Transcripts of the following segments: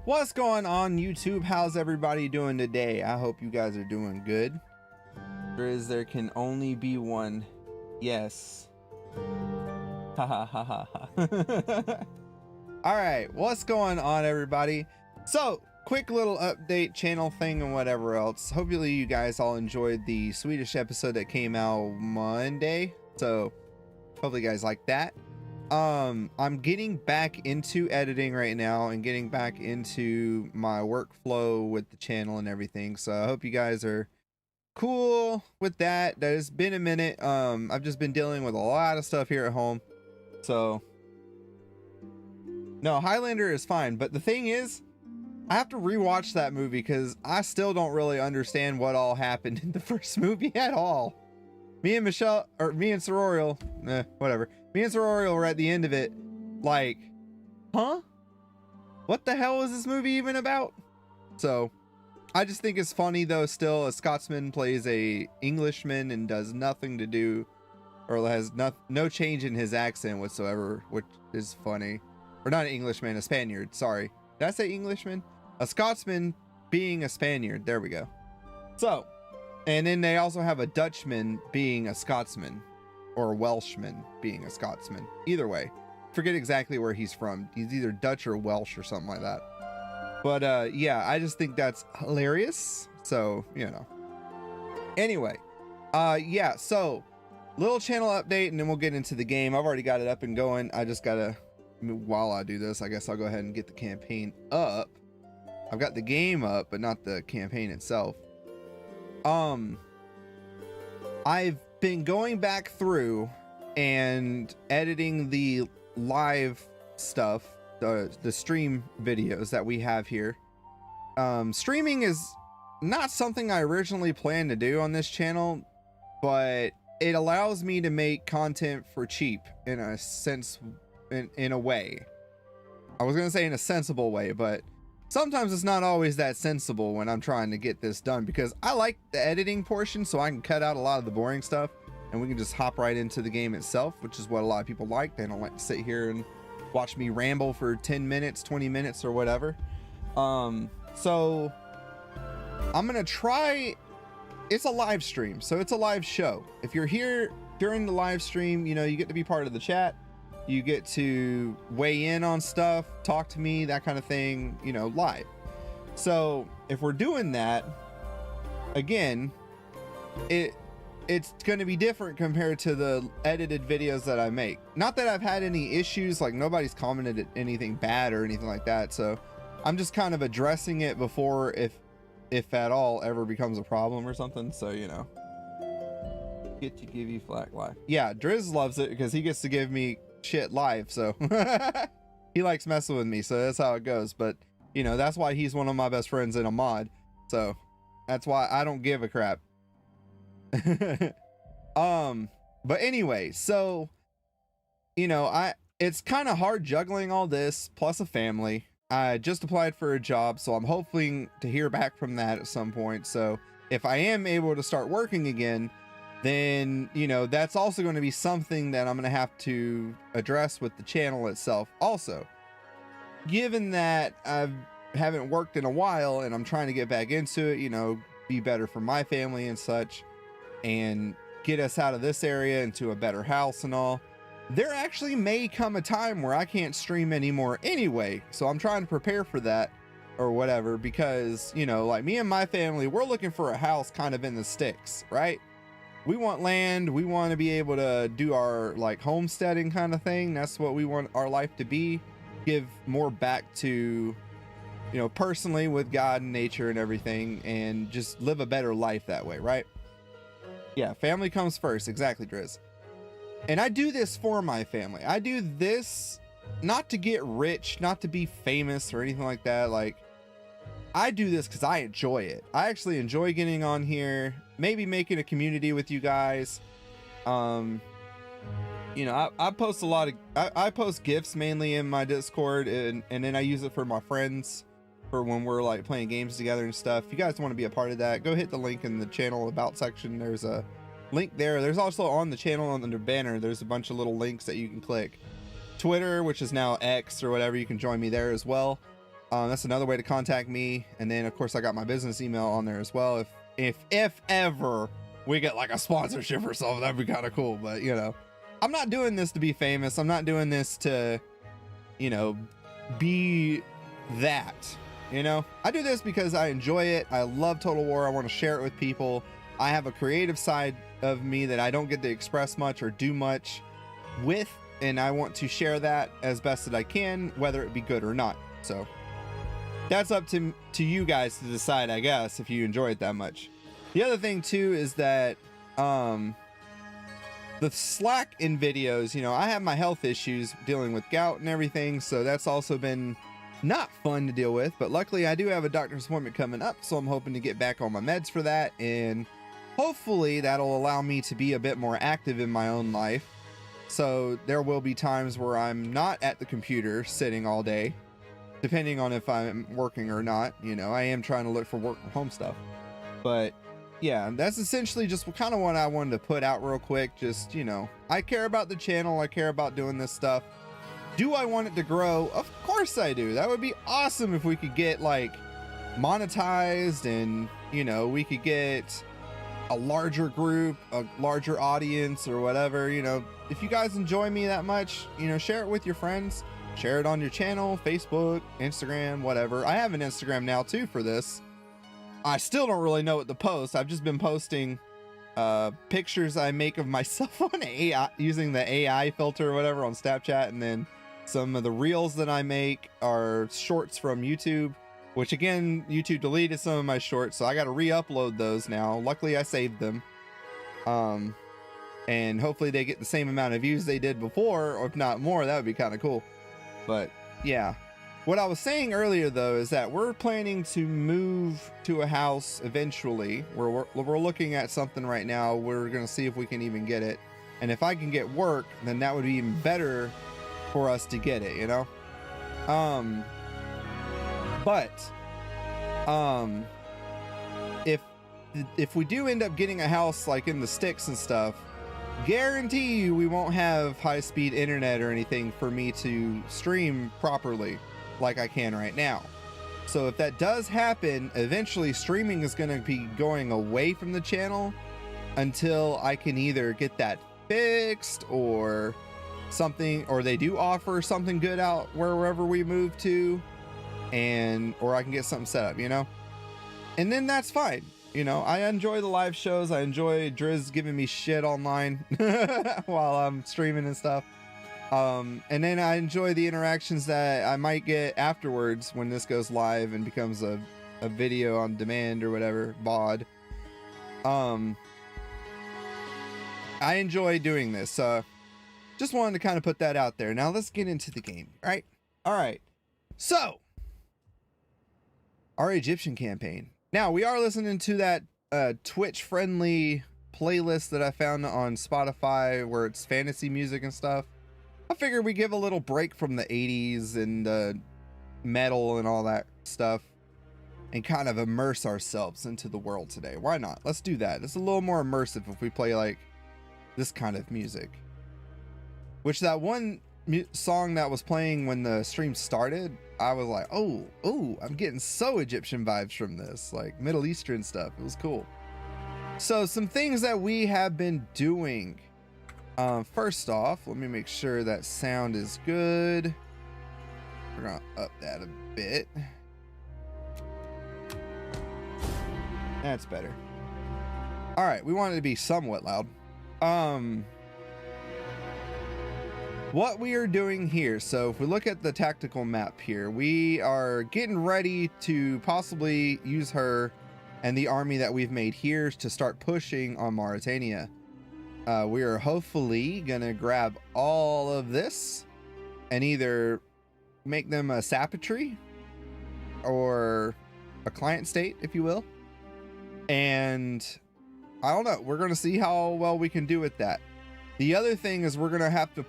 What's going on, YouTube? How's everybody doing today? I hope you guys are doing good. There can only be one. Yes. Ha ha ha ha ha. Alright, what's going on, everybody? So, quick little update, channel thing, and whatever else. Hopefully you guys all enjoyed the Swedish episode that came out Monday. So, hopefully you guys like that. I'm getting back into editing right now and getting back into my workflow with the channel and everything. So I hope you guys are cool with that. It's been a minute. I've just been dealing with a lot of stuff here at home. So no, Highlander is fine. But the thing is, I have to rewatch that movie because I still don't really understand what all happened in the first movie at all. Me and Michelle, or me and Sororial, whatever. Me and Sororial were at the end of it, like, huh? What the hell is this movie even about? So, I just think it's funny though. Still, a Scotsman plays a Englishman and does nothing to do, or has no change in his accent whatsoever, which is funny. Or not an Englishman, a Spaniard. Sorry, did I say Englishman? A Scotsman being a Spaniard. There we go. So. And then they also have a Dutchman being a Scotsman, or a Welshman being a Scotsman. Either way, forget exactly where he's from. He's either Dutch or Welsh or something like that. But yeah, I just think that's hilarious. So, you know. Anyway, yeah, so little channel update and then we'll get into the game. I've already got it up and going. I just gotta, while I do this, I guess I'll go ahead and get the campaign up. I've got the game up, but not the campaign itself. I've been going back through and editing the live stuff, the stream videos that we have here. Streaming is not something I originally planned to do on this channel, but it allows me to make content for cheap in a sense, in a way. I was gonna say in a sensible way, but sometimes it's not always that sensible when I'm trying to get this done, because I like the editing portion so I can cut out a lot of the boring stuff and we can just hop right into the game itself, which is what a lot of people like. They don't like to sit here and watch me ramble for 10 minutes, 20 minutes or whatever. So I'm gonna try. It's a live stream, so it's a live show. If you're here during the live stream, you know, you get to be part of the chat. You get to weigh in on stuff, talk to me, that kind of thing, you know, live. So if we're doing that, again, it's going to be different compared to the edited videos that I make. Not that I've had any issues, like nobody's commented anything bad or anything like that. So I'm just kind of addressing it before, if at all, ever becomes a problem or something. So, you know, get to give you flack live. Yeah, Driz loves it because he gets to give me shit live, so he likes messing with me, so that's how it goes. But you know, that's why he's one of my best friends in a mod, so that's why I don't give a crap. But anyway, so you know, it's kind of hard juggling all this plus a family. I just applied for a job, so I'm hoping to hear back from that at some point. So if I am able to start working again, then, you know, that's also going to be something that I'm going to have to address with the channel itself. Also, given that I haven't worked in a while and I'm trying to get back into it, you know, be better for my family and such, and get us out of this area into a better house and all, there actually may come a time where I can't stream anymore anyway. So I'm trying to prepare for that or whatever, because, you know, like me and my family, we're looking for a house kind of in the sticks, right? We want land. We want to be able to do our like homesteading kind of thing. That's what we want our life to be. Give more back to, you know, personally with God and nature and everything, and just live a better life that way, right? Yeah, family comes first. Exactly, Driz. And I do this for my family. I do this not to get rich, not to be famous or anything like that. Like, I do this because I enjoy it. I actually enjoy getting on here, maybe making a community with you guys. You know, I post a lot of, I post GIFs mainly in my Discord, and then I use it for my friends for when we're like playing games together and stuff. If you guys want to be a part of that, go hit the link in the channel about section. There's a link there. There's also on the channel under banner, there's a bunch of little links that you can click. Twitter, which is now X or whatever, you can join me there as well. That's another way to contact me. And then of course I got my business email on there as well. If ever we get like a sponsorship or something, that'd be kind of cool. But you know, I'm not doing this to be famous. I'm not doing this to, you know, be that, you know. I do this because I enjoy it. I love Total War. I want to share it with people. I have a creative side of me that I don't get to express much or do much with, and I want to share that as best that I can, whether it be good or not. So that's up to you guys to decide, I guess, if you enjoy it that much. The other thing too is that the slack in videos, you know, I have my health issues dealing with gout and everything, so that's also been not fun to deal with. But luckily I do have a doctor's appointment coming up, so I'm hoping to get back on my meds for that, and hopefully that'll allow me to be a bit more active in my own life. So there will be times where I'm not at the computer sitting all day, depending on if I'm working or not. You know, I am trying to look for work from home stuff. But yeah, that's essentially just kind of what I wanted to put out real quick. Just, you know, I care about the channel. I care about doing this stuff. Do I want it to grow? Of course I do. That would be awesome if we could get like monetized, and, you know, we could get a larger group, a larger audience or whatever. You know, if you guys enjoy me that much, you know, share it with your friends, share it on your channel, Facebook, Instagram, whatever. I have an Instagram now too for this. I still don't really know what to post. I've just been posting pictures I make of myself on AI, using the AI filter or whatever on Snapchat, and then some of the reels that I make are shorts from YouTube, which again, YouTube deleted some of my shorts, so I got to re-upload those now. Luckily I saved them, and hopefully they get the same amount of views they did before, or if not more. That would be kind of cool. But yeah, what I was saying earlier though is that we're planning to move to a house eventually. We're looking at something right now. We're gonna see if we can even get it, and if I can get work, then that would be even better for us to get it, you know. If we do end up getting a house like in the sticks and stuff, guarantee you we won't have high-speed internet or anything for me to stream properly like I can right now. So if that does happen, eventually streaming is going to be going away from the channel until I can either get that fixed or something, or they do offer something good out wherever we move to, or I can get something set up, you know. And then that's fine. You know, I enjoy the live shows. I enjoy Driz giving me shit online while I'm streaming and stuff. And then I enjoy the interactions that I might get afterwards when this goes live and becomes a video on demand or whatever, VOD. I enjoy doing this. Just wanted to kind of put that out there. Now let's get into the game, right? All right. So, our Egyptian campaign. Now, we are listening to that Twitch-friendly playlist that I found on Spotify where it's fantasy music and stuff. I figured we give a little break from the 80s and metal and all that stuff and kind of immerse ourselves into the world today. Why not? Let's do that. It's a little more immersive if we play like this kind of music. Which that one song that was playing when the stream started, I was like, oh, I'm getting so Egyptian vibes from this, like Middle Eastern stuff. It was cool. So some things that we have been doing. First off, let me make sure that sound is good. We're gonna up that a bit. That's better. All right, we want it to be somewhat loud. What we are doing here, so if we look at the tactical map here, we are getting ready to possibly use her and the army that we've made here to start pushing on Mauritania. We are hopefully gonna grab all of this and either make them a sapitry or a client state, if you will. And I don't know, we're gonna see how well we can do with that. The other thing is we're gonna have to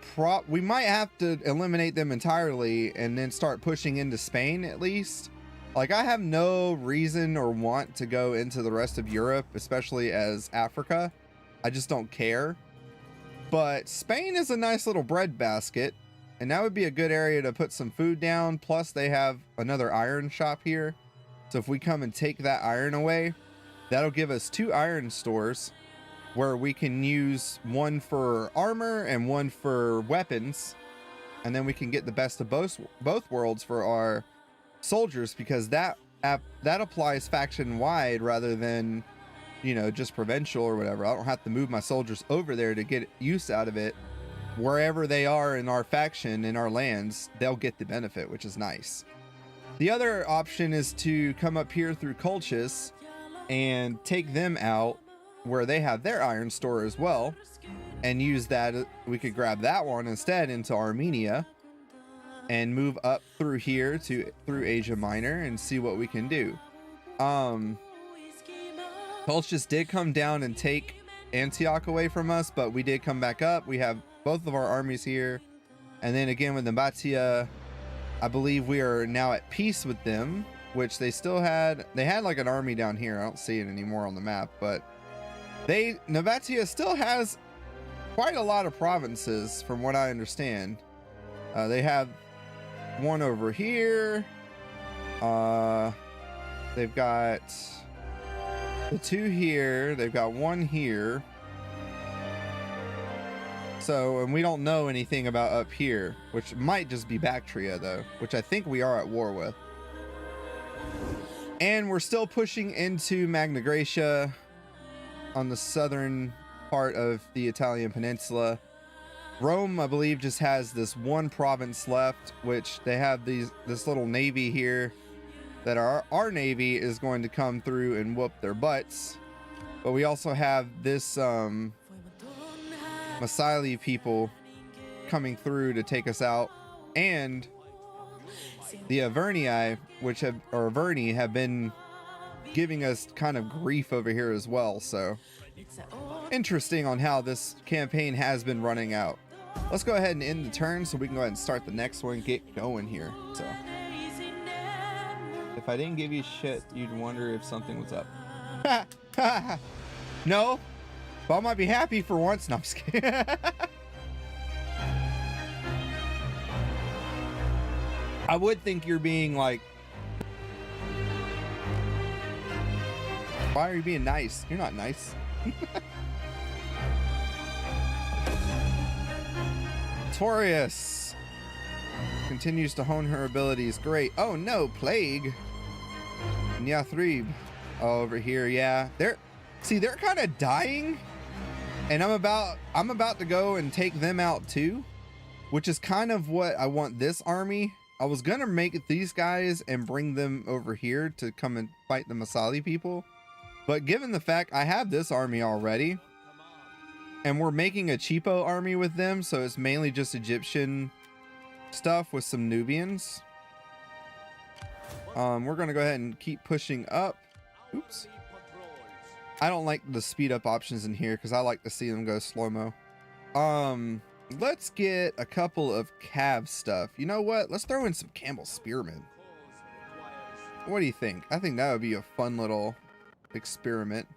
we might have to eliminate them entirely and then start pushing into Spain at least. Like, I have no reason or want to go into the rest of Europe, especially as Africa. I just don't care. But Spain is a nice little breadbasket. and that would be a good area to put some food down. Plus they have another iron shop here, so if we come and take that iron away, that'll give us 2 iron stores where we can use one for armor and one for weapons, and then we can get the best of both worlds for our soldiers, because that applies faction wide rather than, you know, just provincial or whatever. I don't have to move my soldiers over there to get use out of it. Wherever they are in our faction, in our lands, they'll get the benefit, which is nice. The other option is to come up here through Colchis and take them out where they have their iron store as well, and use that. We could grab that one instead into Armenia and move up through here through Asia Minor and see what we can do. Colchis did come down and take Antioch away from us, but we did come back up. We have both of our armies here, and then again with Nabatea, I believe we are now at peace with them, which they had like an army down here. I don't see it anymore on the map, but Nabatea still has quite a lot of provinces from what I understand. They have one over here. They've got the 2 here. They've got 1 here. So, and we don't know anything about up here, which might just be Bactria though, which I think we are at war with. And we're still pushing into Magna Graecia on the southern part of the Italian peninsula. Rome, I believe, just has this 1 province left, which they have this little navy here that our navy is going to come through and whoop their butts. But we also have this Massili people coming through to take us out, and the Avernii, Averni have been giving us kind of grief over here as well. So interesting on how this campaign has been running out. Let's go ahead and end the turn so we can go ahead and start the next one, get going here. So if I didn't give you shit, you'd wonder if something was up. No, but I might be happy for once. No, I'm just kidding. I would think you're being like, why are you being nice? You're not nice. Torius continues to hone her abilities. Great. Oh no, Plague. Nyathrib over here. Yeah, they're kind of dying, and I'm about to go and take them out too, which is kind of what I want this army. I was gonna make these guys and bring them over here to come and fight the Massili people, but given the fact I have this army already and we're making a cheapo army with them, so it's mainly just Egyptian stuff with some Nubians, we're gonna go ahead and keep pushing up. Oops, I don't like the speed up options in here because I like to see them go slow-mo. Let's get a couple of Cav stuff. You know what? Let's throw in some Campbell Spearmen. What do you think? I think that would be a fun little experiment.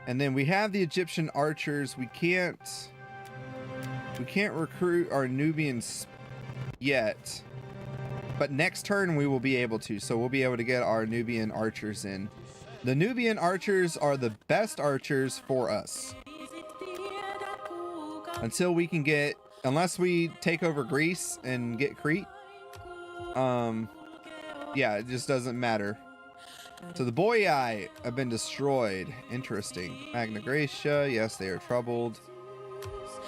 And then we have the Egyptian archers. We can't recruit our Nubians yet, but next turn we will be able to. So we'll be able to get our Nubian archers in. The Nubian archers are the best archers for us. Until we can get, unless we take over Greece and get Crete, yeah, it just doesn't matter. So the Boii have been destroyed. Interesting. Magna Graecia, yes, they are troubled.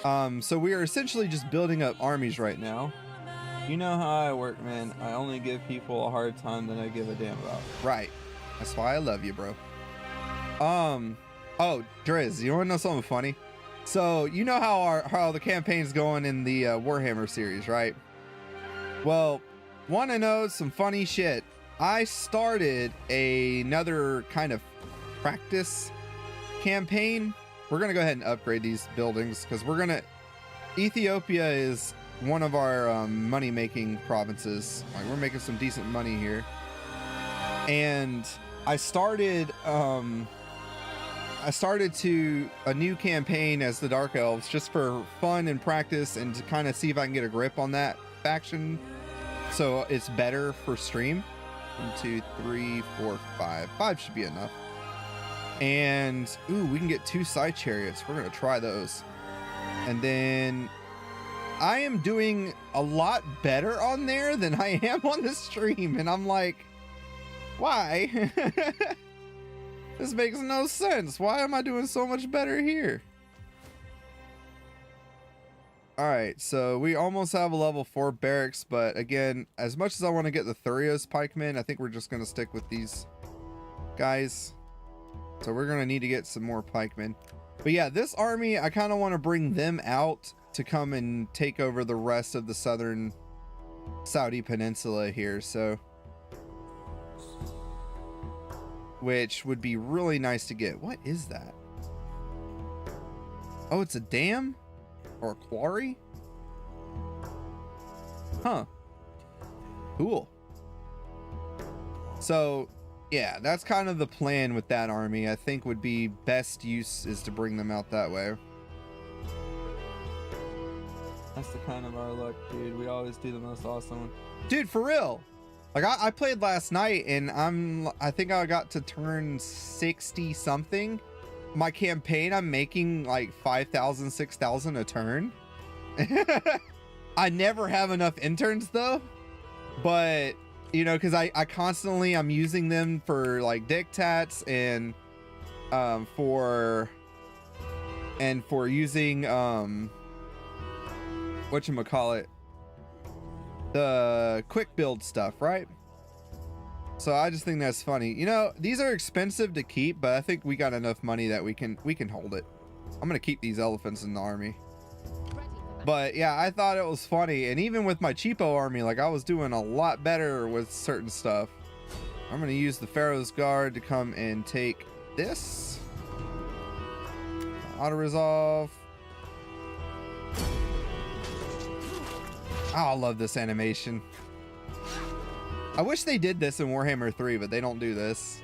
So we are essentially just building up armies right now. You know how I work, man. I only give people a hard time that I give a damn about. Right. That's why I love you, bro. Oh, Driz, you wanna know something funny? So you know how the campaign's going in the Warhammer series, right? Well, want to know some funny shit? I started another kind of practice campaign. We're gonna go ahead and upgrade these buildings because Ethiopia is one of our money-making provinces. Like, we're making some decent money here, and I started I started to a new campaign as the Dark Elves just for fun and practice and to kind of see if I can get a grip on that faction. So it's better for stream. 1, 2, 3, 4, 5. 5 should be enough. And ooh, we can get 2 side chariots. We're gonna try those. And then I am doing a lot better on there than I am on the stream, and I'm like, why? This makes no sense. Why am I doing so much better here? All right, so we almost have a level 4 barracks, but again, as much as I want to get the Thurios pikemen, I think we're just going to stick with these guys. So we're going to need to get some more pikemen. But yeah, this army, I kind of want to bring them out to come and take over the rest of the southern Saudi peninsula here. So, which would be really nice to get. What is that? Oh, it's a dam or a quarry? Huh. Cool. So yeah, that's kind of the plan with that army. I think would be best use is to bring them out that way. That's the kind of our luck, dude. We always do the most awesome one. Dude, for real. Like I played last night and I think I got to turn 60 something. My campaign, I'm making like 5,000, 6,000 a turn. I never have enough interns though, but you know, because I constantly I'm using them for like dictats and for using whatchamacallit, the quick build stuff, right? So I just think that's funny. You know, these are expensive to keep, but I think we got enough money that we can hold it. I'm gonna keep these elephants in the army. But yeah, I thought it was funny, and even with my cheapo army, like I was doing a lot better with certain stuff. I'm gonna use the Pharaoh's Guard to come and take this. Auto resolve. Oh, I love this animation. I wish they did this in Warhammer 3, but they don't do this.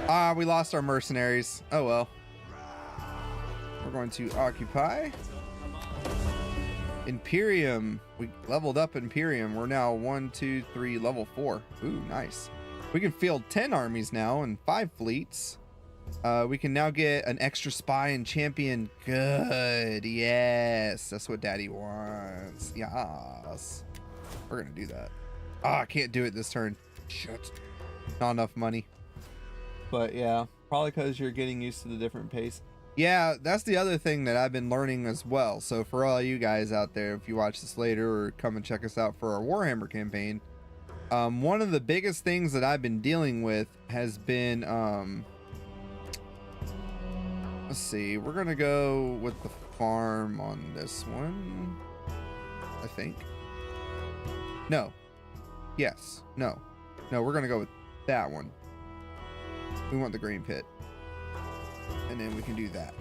Ah, we lost our mercenaries. Oh well. We're going to occupy Imperium. We leveled up Imperium. We're now 1, 2, 3, level 4. Ooh, nice. We can field 10 armies now and 5 fleets. We can now get an extra spy and champion. Good. Yes, that's what daddy wants. Yes, we're gonna do that. Ah, I can't do it this turn. Shit, not enough money. But yeah, probably because you're getting used to the different pace. Yeah, that's the other thing that I've been learning as well. So for all you guys out there, if you watch this later or come and check us out for our Warhammer campaign, one of the biggest things that I've been dealing with has been let's see, we're gonna go with the farm on this one, I think. No. Yes. No, we're gonna go with that one. We want the grain pit, and then we can do that.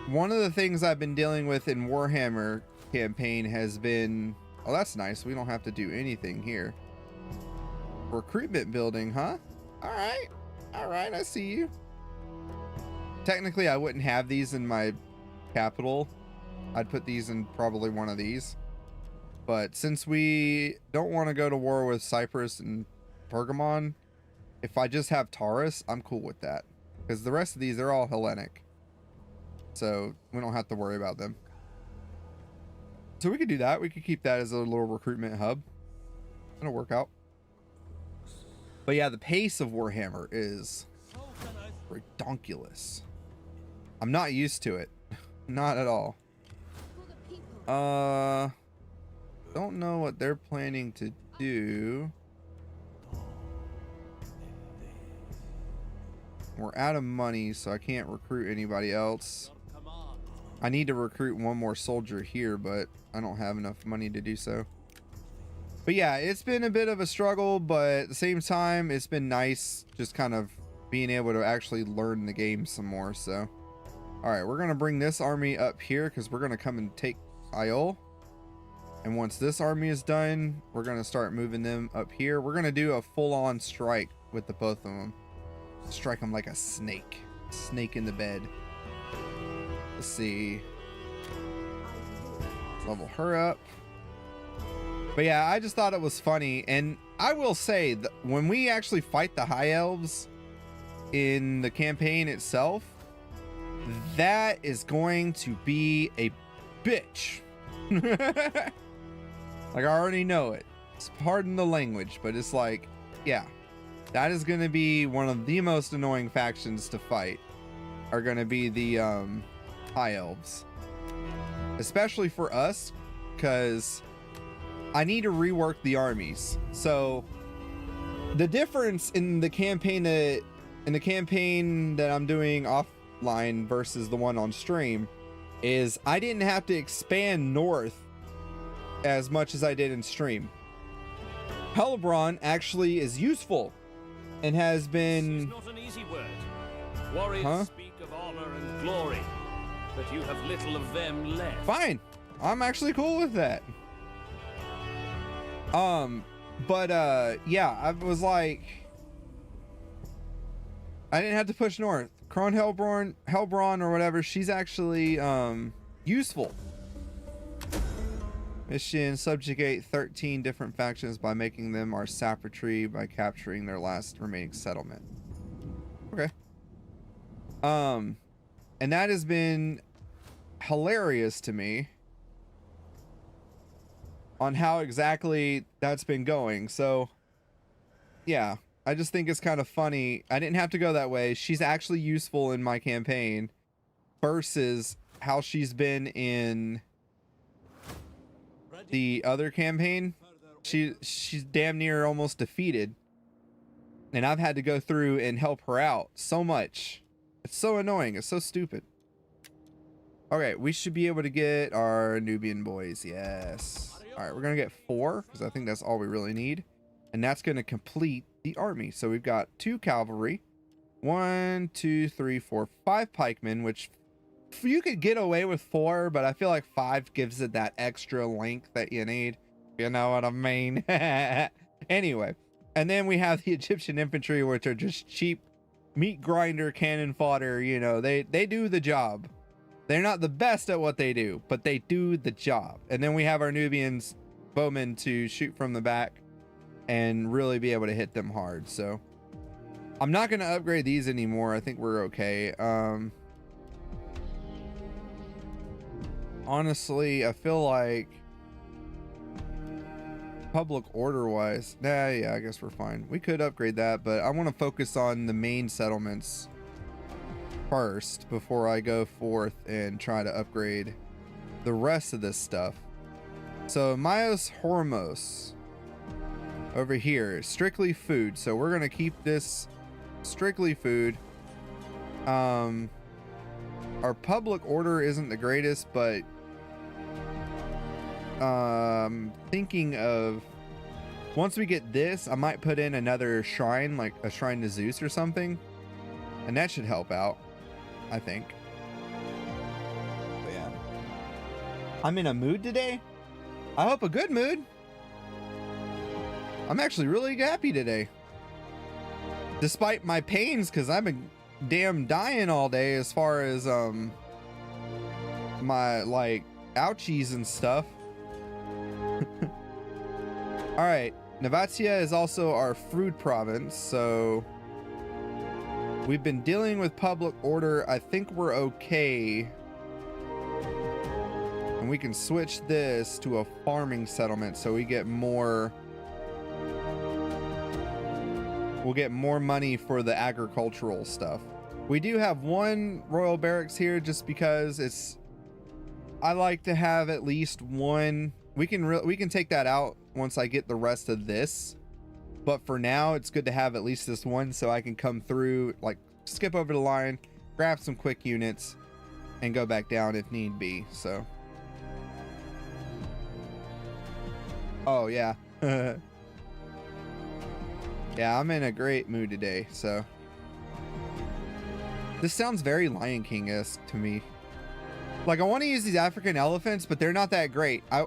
One of the things I've been dealing with in Warhammer campaign has been, oh, that's nice, we don't have to do anything here. Recruitment building, huh? All right, I see you. Technically I wouldn't have these in my capital. I'd put these in probably one of these. But since we don't want to go to war with Cyprus and Pergamon, if I just have Taurus, I'm cool with that. Because the rest of these, they're all Hellenic. So we don't have to worry about them. So we could do that. We could keep that as a little recruitment hub. It'll work out. But yeah, the pace of Warhammer is redonkulous. I'm not used to it. Not at all. Don't know what they're planning to do. We're out of money, so I can't recruit anybody else. I need to recruit one more soldier here, but I don't have enough money to do so. But yeah, it's been a bit of a struggle, but at the same time, it's been nice just kind of being able to actually learn the game some more. So, all right, we're going to bring this army up here because we're going to come and take Iol. And once this army is done, we're going to start moving them up here. We're going to do a full-on strike with the both of them. strike him like a snake. Snake in the bed. Let's see. Let's level her up. But yeah, I just thought it was funny. And I will say that when we actually fight the high elves in the campaign itself, that is going to be a bitch. Like, I already know it. Pardon the language, but it's like, yeah, that is going to be one of the most annoying factions to fight, are going to be the high elves, especially for us, because I need to rework the armies. So the difference in the campaign that I'm doing offline versus the one on stream is I didn't have to expand north as much as I did in stream. Hellebron actually is useful and has been... This is not an easy word. Warriors speak of honor and glory, but you have little of them left. Fine. I'm actually cool with that. Yeah, I was like, I didn't have to push north. Kron Hellbron or whatever, she's actually useful. Mission: subjugate 13 different factions by making them our sappertree by capturing their last remaining settlement. Okay. And that has been hilarious to me on how exactly that's been going. So yeah, I just think it's kind of funny. I didn't have to go that way. She's actually useful in my campaign versus how she's been in the other campaign. She's damn near almost defeated, and I've had to go through and help her out so much. It's so annoying. It's so stupid. Okay, we should be able to get our Nubian boys. Yes. All right, we're gonna get 4 because I think that's all we really need, and that's gonna complete the army. So we've got 2 cavalry, 1, 2, 3, 4, 5 pikemen, which you could get away with 4, but I feel like 5 gives it that extra length that you need. You know what I mean? Anyway, and then we have the Egyptian infantry, which are just cheap meat grinder cannon fodder. You know, they do the job. They're not the best at what they do, but they do the job. And then we have our Nubians bowmen to shoot from the back and really be able to hit them hard. So I'm not going to upgrade these anymore. I think we're okay. Honestly, I feel like public order wise, yeah, I guess we're fine. We could upgrade that, but I want to focus on the main settlements first before I go forth and try to upgrade the rest of this stuff. So Myos Hormos over here, strictly food. So we're going to keep this strictly food. Our public order isn't the greatest, but thinking of once we get this, I might put in another shrine, like a shrine to Zeus or something, and that should help out, I think. But yeah, I'm in a mood today. I hope a good mood. I'm actually really happy today, despite my pains, because I've been damn dying all day as far as my like ouchies and stuff. All right, Navatia is also our food province, so we've been dealing with public order. I think we're okay, and we can switch this to a farming settlement so we get more. We'll get more money for the agricultural stuff. We do have 1 royal barracks here just because it's, I like to have at least 1. We can take that out once I get the rest of this, but for now it's good to have at least this 1 so I can come through, like skip over the line, grab some quick units, and go back down if need be. So oh yeah. Yeah, I'm in a great mood today. So this sounds very Lion King-esque to me. Like, I want to use these African elephants, but they're not that great. I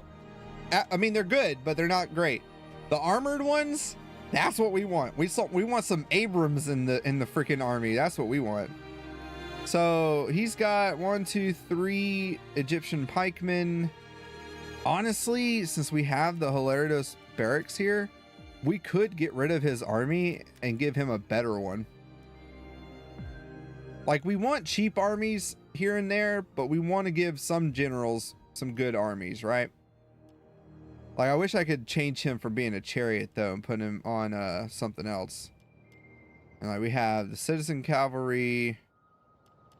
mean, they're good, but they're not great. The armored ones, That's what we want. We want some Abrams in the freaking army. That's what we want. So he's got 1, 2, 3 Egyptian pikemen. Honestly, since we have the Hilaridos barracks here, we could get rid of his army and give him a better one. Like, we want cheap armies here and there, but we want to give some generals some good armies, right? Like, I wish I could change him from being a chariot, though, and put him on something else. And, like, we have the citizen cavalry.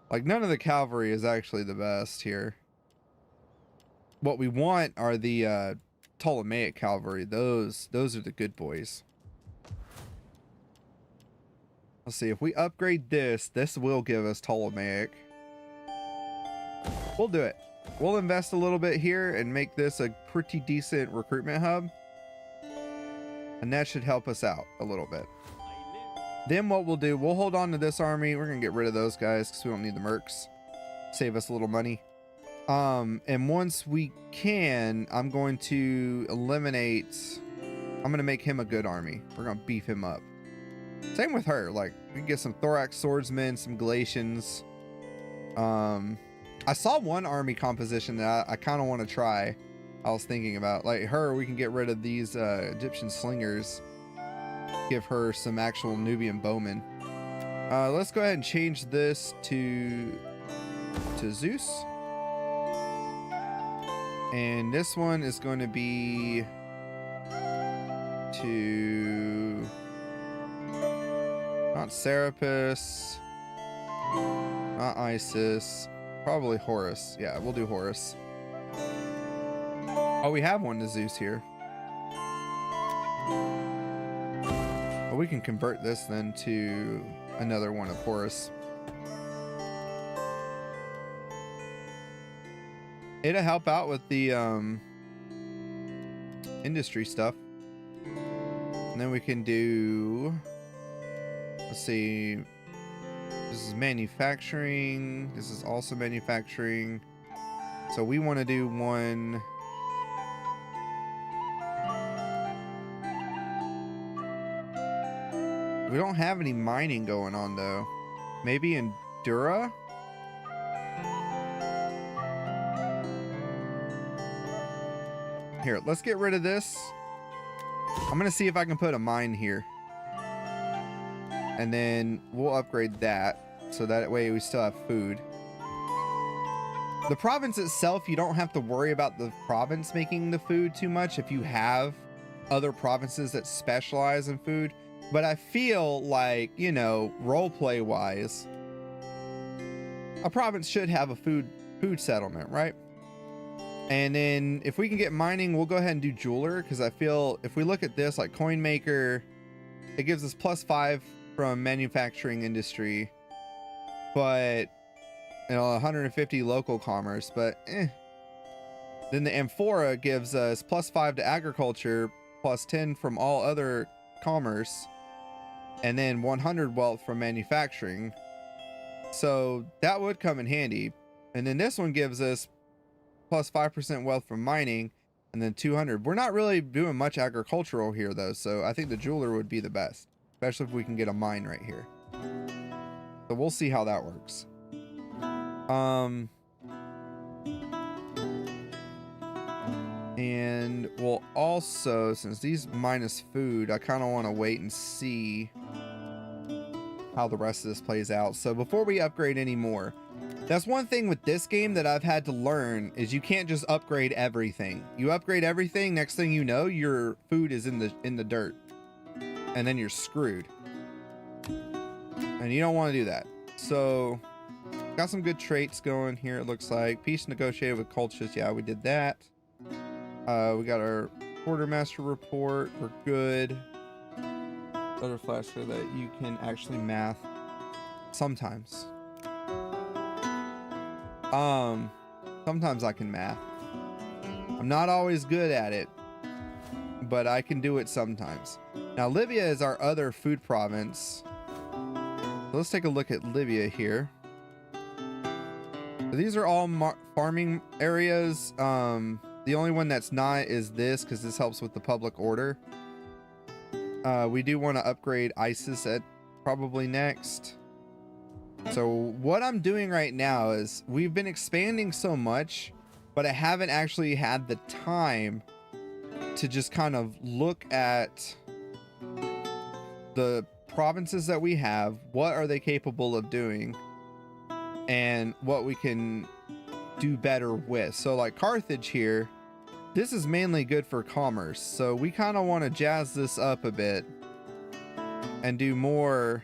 Like, none of the cavalry is actually the best here. What we want are the Ptolemaic cavalry. Those are the good boys. Let's see, if we upgrade this will give us Ptolemaic. We'll do it. We'll invest a little bit here and make this a pretty decent recruitment hub. And that should help us out a little bit. Then what we'll do, we'll hold on to this army. We're going to get rid of those guys because we don't need the mercs. Save us a little money. And once we can, I'm going to eliminate... I'm going to make him a good army. We're going to beef him up. Same with her. Like, we can get some thorax swordsmen, some Galatians. I saw one army composition that I kind of want to try. I was thinking about, like, her, we can get rid of these Egyptian slingers. Give her some actual Nubian bowmen. Let's go ahead and change this to Zeus. And this one is going to be to not Serapis, not Isis, probably Horus. Yeah, we'll do Horus. Oh, we have one to Zeus here. Well, we can convert this then to another one of Horus. It'll help out with the industry stuff. And then we can do, let's see, this is manufacturing. This is also manufacturing. So we want to do one. We don't have any mining going on though. Maybe in Dura? Here, let's get rid of this. I'm gonna see if I can put a mine here. And then we'll upgrade that. So that way we still have food. The province itself, you don't have to worry about the province making the food too much if you have other provinces that specialize in food. But I feel like, you know, roleplay wise, a province should have a food settlement, right? And then if we can get mining, we'll go ahead and do jeweler, because I feel if we look at this, like coin maker, it gives us +5 from manufacturing industry, but you know, 150 local commerce, but Then the amphora gives us +5 to agriculture, +10 from all other commerce, and then 100 wealth from manufacturing. So that would come in handy. And then this one gives us +5% wealth from mining, and then 200. We're not really doing much agricultural here though, so I think the jeweler would be the best, especially if we can get a mine right here. So we'll see how that works. And we'll also, since these minus food, I kind of want to wait and see how the rest of this plays out. So before we upgrade any more, that's one thing with this game that I've had to learn, is you can't just upgrade everything. You upgrade everything, next thing you know, your food is in the dirt, and then you're screwed. And you don't want to do that. So got some good traits going here, it looks like. Peace negotiated with Colchis. Yeah, we did that. We got our quartermaster report. We're good. Other flash so that you can actually math sometimes. Sometimes I can math. I'm not always good at it, but I can do it sometimes. Now Libya is our other food province. So let's take a look at Libya here. So these are all farming areas. The only one that's not is this, because this helps with the public order. we do want to upgrade ISIS at probably next. So what I'm doing right now is we've been expanding so much, but I haven't actually had the time to just kind of look at the provinces that we have, what are they capable of doing, and what we can do better with. So like Carthage here, this is mainly good for commerce, so we kind of want to jazz this up a bit and do more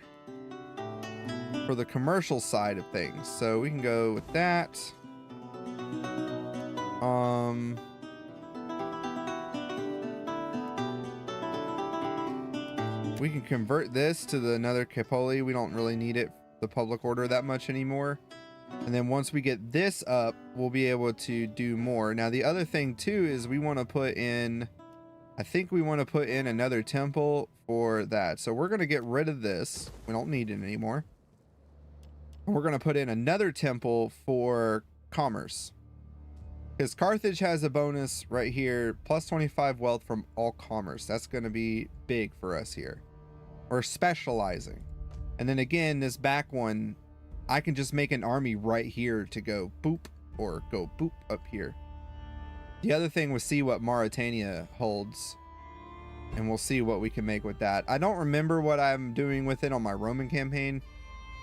for the commercial side of things. So we can go with that. We can convert this to another Capoli. We don't really need it, the public order, that much anymore. And then once we get this up, we'll be able to do more. Now, the other thing too is we want to put in, I think we want to put in another temple for that. So we're going to get rid of this. We don't need it anymore. And we're going to put in another temple for commerce. Because Carthage has a bonus right here, plus 25 wealth from all commerce. That's going to be big for us here. We're specializing. And then again, this back one, I can just make an army right here to go boop or go boop up here. The other thing was see what Mauritania holds, and we'll see what we can make with that. I don't remember what I'm doing with it on my Roman campaign,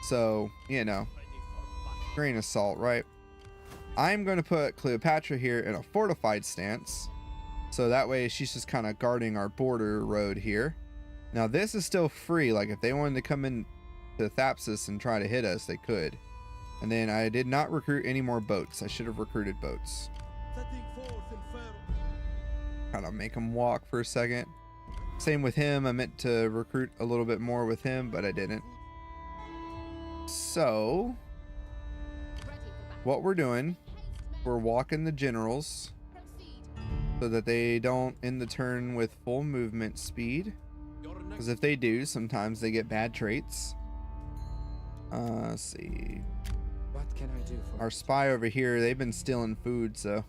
so, you know, grain of salt, right? I'm going to put Cleopatra here in a fortified stance, so that way she's just kind of guarding our border road here. Now this is still free, like if they wanted to come in to Thapsus and try to hit us, they could. And then I did not recruit any more boats. I should have recruited boats. Kind of make him walk for a second. Same with him. I meant to recruit a little bit more with him, but I didn't. So what we're doing, we're walking the generals so that they don't end the turn with full movement speed, because if they do, sometimes they get bad traits. Let's see. What can I do for our spy over here, they've been stealing food, so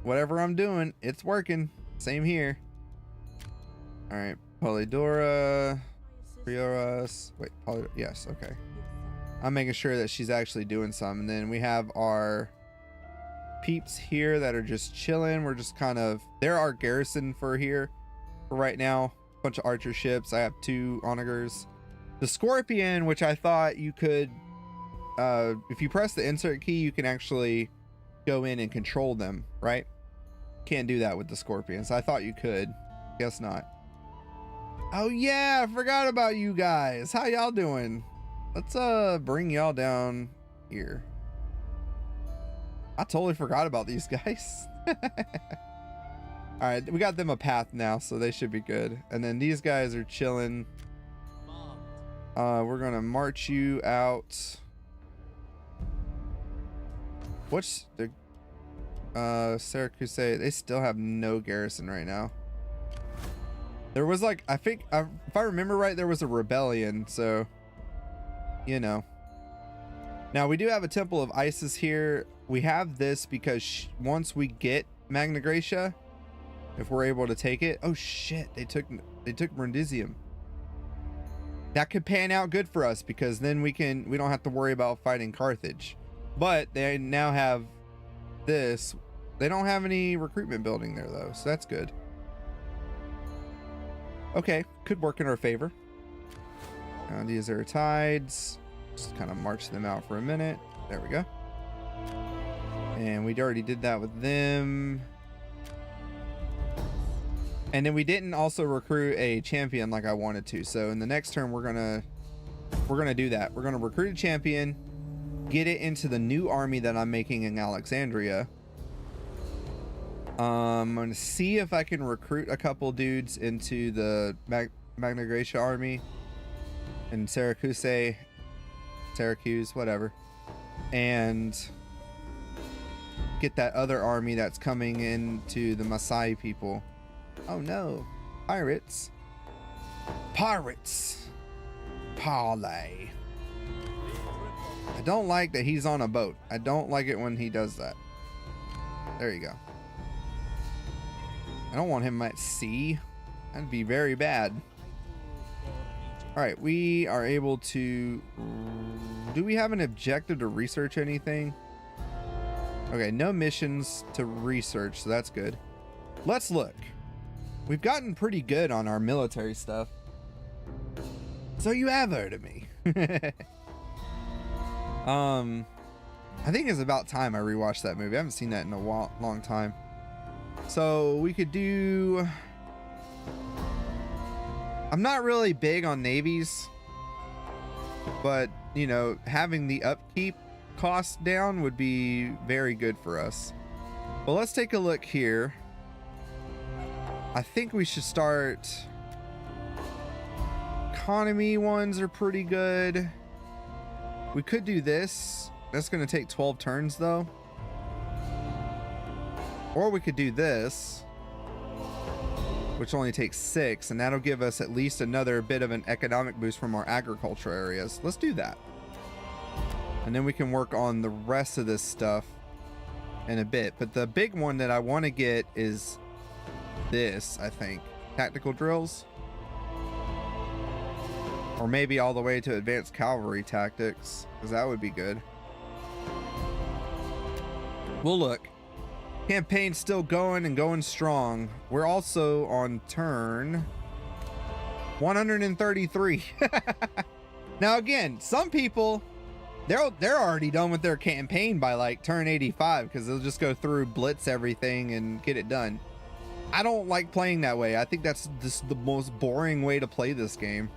whatever I'm doing, it's working. Same here. All right, Polydora, Prioras. Wait, yes, okay. I'm making sure that she's actually doing some. And then we have our peeps here that are just chilling. We're just kind of, they're our garrison for here for right now. Bunch of archer ships. I have 2 onagers. The Scorpion, which I thought you could, if you press the insert key, you can actually go in and control them, right? Can't do that with the Scorpions. I thought you could. Guess not. Oh yeah, I forgot about you guys. How y'all doing? Let's bring y'all down here. I totally forgot about these guys. All right, we got them a path now, so they should be good. And then these guys are chilling. We're gonna march you out. What's the Syracuse? They still have no garrison right now. There was like, I think, if I remember right, there was a rebellion, so you know. Now we do have a temple of Isis here. We have this because once we get Magna Graecia, if we're able to take it, oh shit, they took Brundisium. That could pan out good for us because then we don't have to worry about fighting Carthage. But they now have this. They don't have any recruitment building there though, so that's good. Okay, could work in our favor. These are tides. Just kind of march them out for a minute. There we go. And we already did that with them. And then we didn't also recruit a champion like I wanted to. So in the next turn, we're gonna do that. We're gonna recruit a champion, get it into the new army that I'm making in Alexandria. I'm gonna see if I can recruit a couple dudes into the Magna Graecia army and Syracuse, whatever, and get that other army that's coming into the Maasai people. Oh no, pirates. Parlay. I don't like that he's on a boat. I don't like it when he does that. There you go. I don't want him at sea. That'd be very bad. All right, we are able to... Do we have an objective to research anything? Okay, no missions to research, so that's good. Let's look. We've gotten pretty good on our military stuff. So you have heard of me. I think it's about time I rewatched that movie. I haven't seen that in a long time. So we could do... I'm not really big on navies, but you know, having the upkeep cost down would be very good for us. Well, let's take a look here. I think we should start... Economy ones are pretty good. We could do this. That's going to take 12 turns though. Or we could do this, which only takes 6, and that'll give us at least another bit of an economic boost from our agriculture areas. Let's do that. And then we can work on the rest of this stuff in a bit. But the big one that I want to get is this, I think. Tactical drills. Or maybe all the way to advanced cavalry tactics, because that would be good. We'll look. Campaign's still going and going strong. We're also on turn 133. Now again, some people, they're already done with their campaign by like turn 85 because they'll just go through, blitz everything and get it done. I don't like playing that way. I think that's just the most boring way to play this game.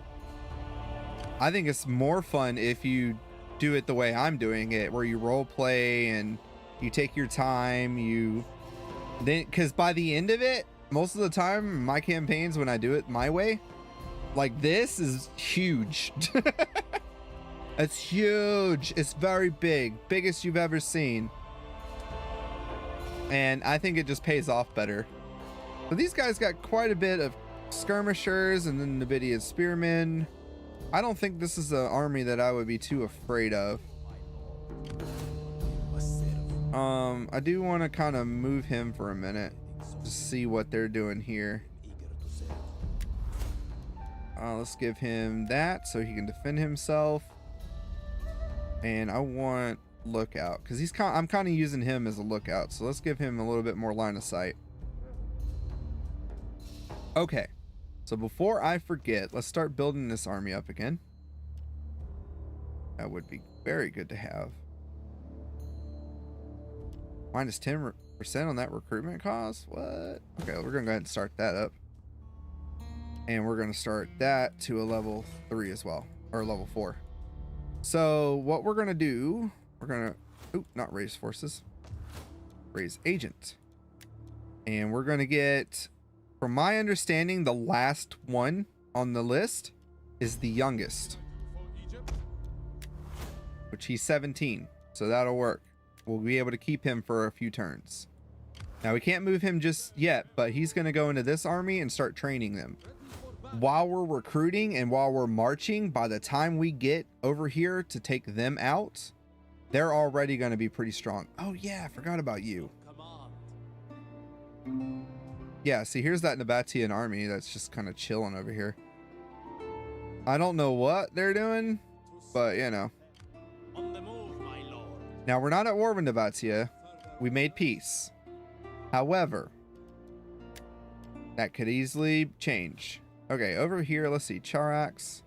I think it's more fun if you do it the way I'm doing it, where you role play and you take your time, because by the end of it, most of the time, my campaigns, when I do it my way, like this is huge. It's huge. It's very big. Biggest you've ever seen. And I think it just pays off better. But these guys got quite a bit of skirmishers and then Numidian spearmen. I don't think this is an army that I would be too afraid of. I do want to kind of move him for a minute to see what they're doing here. Let's give him that so he can defend himself. And I want lookout because I'm kind of using him as a lookout. So let's give him a little bit more line of sight. Okay. So before I forget, let's start building this army up again. That would be very good to have. Minus 10% on that recruitment cost? What? Okay, we're going to go ahead and start that up. And we're going to start that to a level 3 as well. Or level 4. So what we're going to do, we're going to... Oop, not raise forces. Raise agent. And we're going to get... From my understanding, the last one on the list is the youngest. Which he's 17. So that'll work. We'll be able to keep him for a few turns. Now we can't move him just yet, but he's going to go into this army and start training them. While we're recruiting and while we're marching, by the time we get over here to take them out, they're already going to be pretty strong. Oh yeah, I forgot about you. Yeah, see, here's that Nabatean army that's just kind of chilling over here. I don't know what they're doing, but you know. Now, we're not at war with Nabatea. We made peace. However, that could easily change. Okay, over here, let's see. Charax.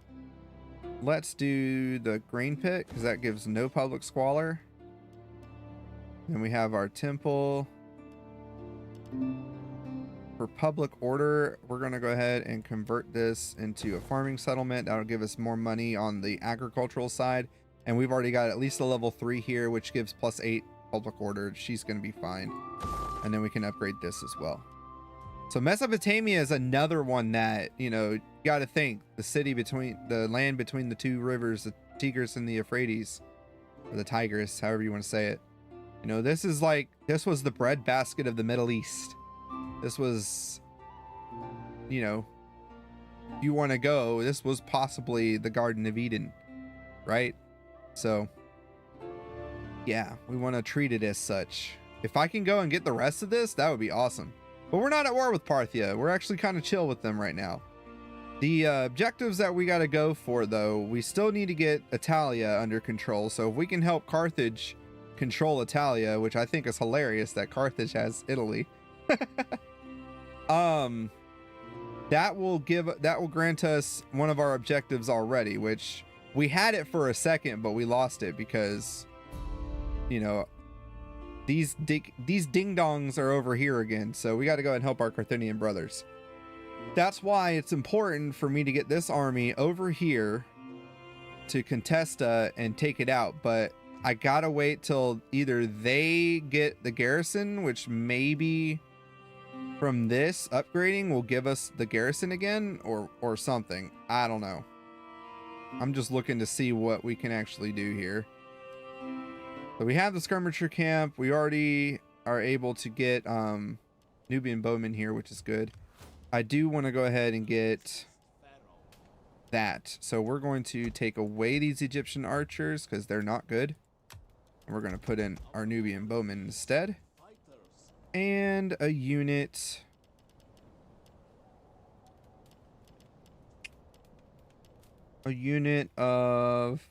Let's do the grain pit, because that gives no public squalor. Then we have our temple. For public order, we're going to go ahead and convert this into a farming settlement. That'll give us more money on the agricultural side. And we've already got at least a level 3 here, which gives +8 public order. She's going to be fine. And then we can upgrade this as well. So Mesopotamia is another one that, you know, you got to think. The land between the two rivers, the Tigris and the Euphrates. Or the Tigris, however you want to say it. You know, this was the breadbasket of the Middle East. This was, you know, you want to go, this was possibly the Garden of Eden, right? So, yeah, we want to treat it as such. If I can go and get the rest of this, that would be awesome. But we're not at war with Parthia. We're actually kind of chill with them right now. The objectives that we got to go for, though, we still need to get Italia under control. So if we can help Carthage control Italia, which I think is hilarious that Carthage has Italy. That will grant us one of our objectives already, which we had it for a second, but we lost it because, you know, these ding dongs are over here again. So we got to go and help our Carthaginian brothers. That's why it's important for me to get this army over here to Contesta and take it out. But I gotta wait till either they get the garrison, which maybe from this upgrading will give us the garrison again, or something. I don't know. I'm just looking to see what we can actually do here. So we have the skirmisher camp. We already are able to get Nubian bowmen here, which is good. I do want to go ahead and get that. So we're going to take away these Egyptian archers because they're not good. And we're going to put in our Nubian bowmen instead. And a unit. A unit of...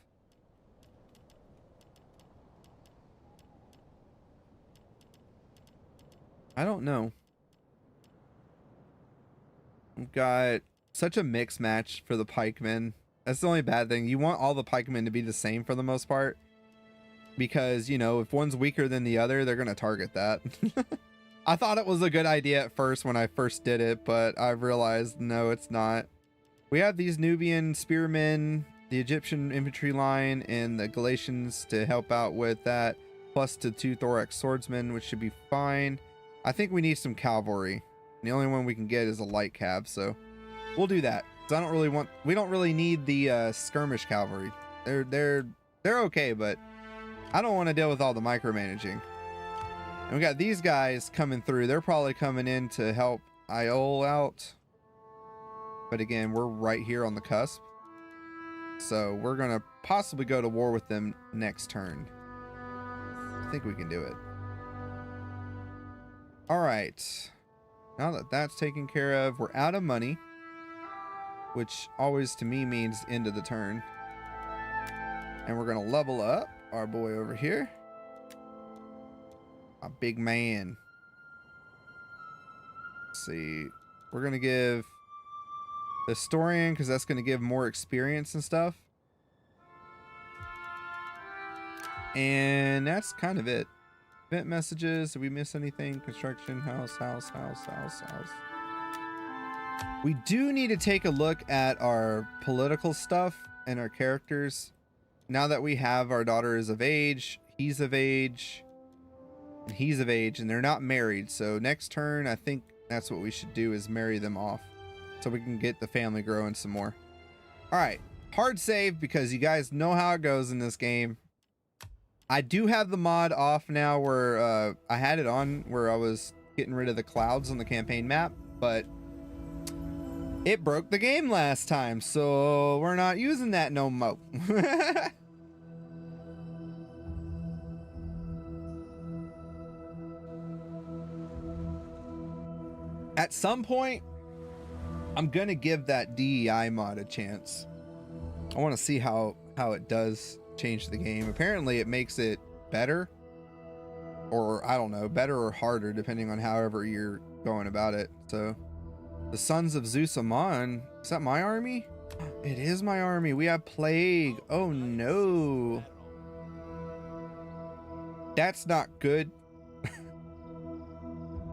I don't know. We've got such a mixed match for the pikemen. That's the only bad thing. You want all the pikemen to be the same for the most part. Because, you know, if one's weaker than the other, they're going to target that. I thought it was a good idea at first when I first did it, but I've realized, no, it's not. We have these Nubian spearmen, the Egyptian infantry line, and the Galatians to help out with that. Plus the 2 thorax swordsmen, which should be fine. I think we need some cavalry. The only one we can get is a light cav, so we'll do that. So we don't really need the skirmish cavalry. They're okay, but I don't want to deal with all the micromanaging. And we got these guys coming through. They're probably coming in to help Iole out. But again, we're right here on the cusp. So we're going to possibly go to war with them next turn. I think we can do it. All right. Now that that's taken care of, we're out of money, which always to me means end of the turn. And we're going to level up our boy over here. A big man. Let's see. We're going to give the historian because that's going to give more experience and stuff. And that's kind of it. Event messages. Did we miss anything? Construction, house. We do need to take a look at our political stuff and our characters. Now that we have our daughter is of age, he's of age, and he's of age, and they're not married. So next turn, I think that's what we should do, is marry them off so we can get the family growing some more. All right, hard save because you guys know how it goes in this game. I do have the mod off now where I had it on where I was getting rid of the clouds on the campaign map, but it broke the game last time, so we're not using that no more. At some point, I'm gonna give that DEI mod a chance. I want to see how it does change the game. Apparently it makes it better, or I don't know, better or harder depending on however you're going about it. So the Sons of Zeus Amon, is that my army? It is my army. We have plague. Oh no, that's not good.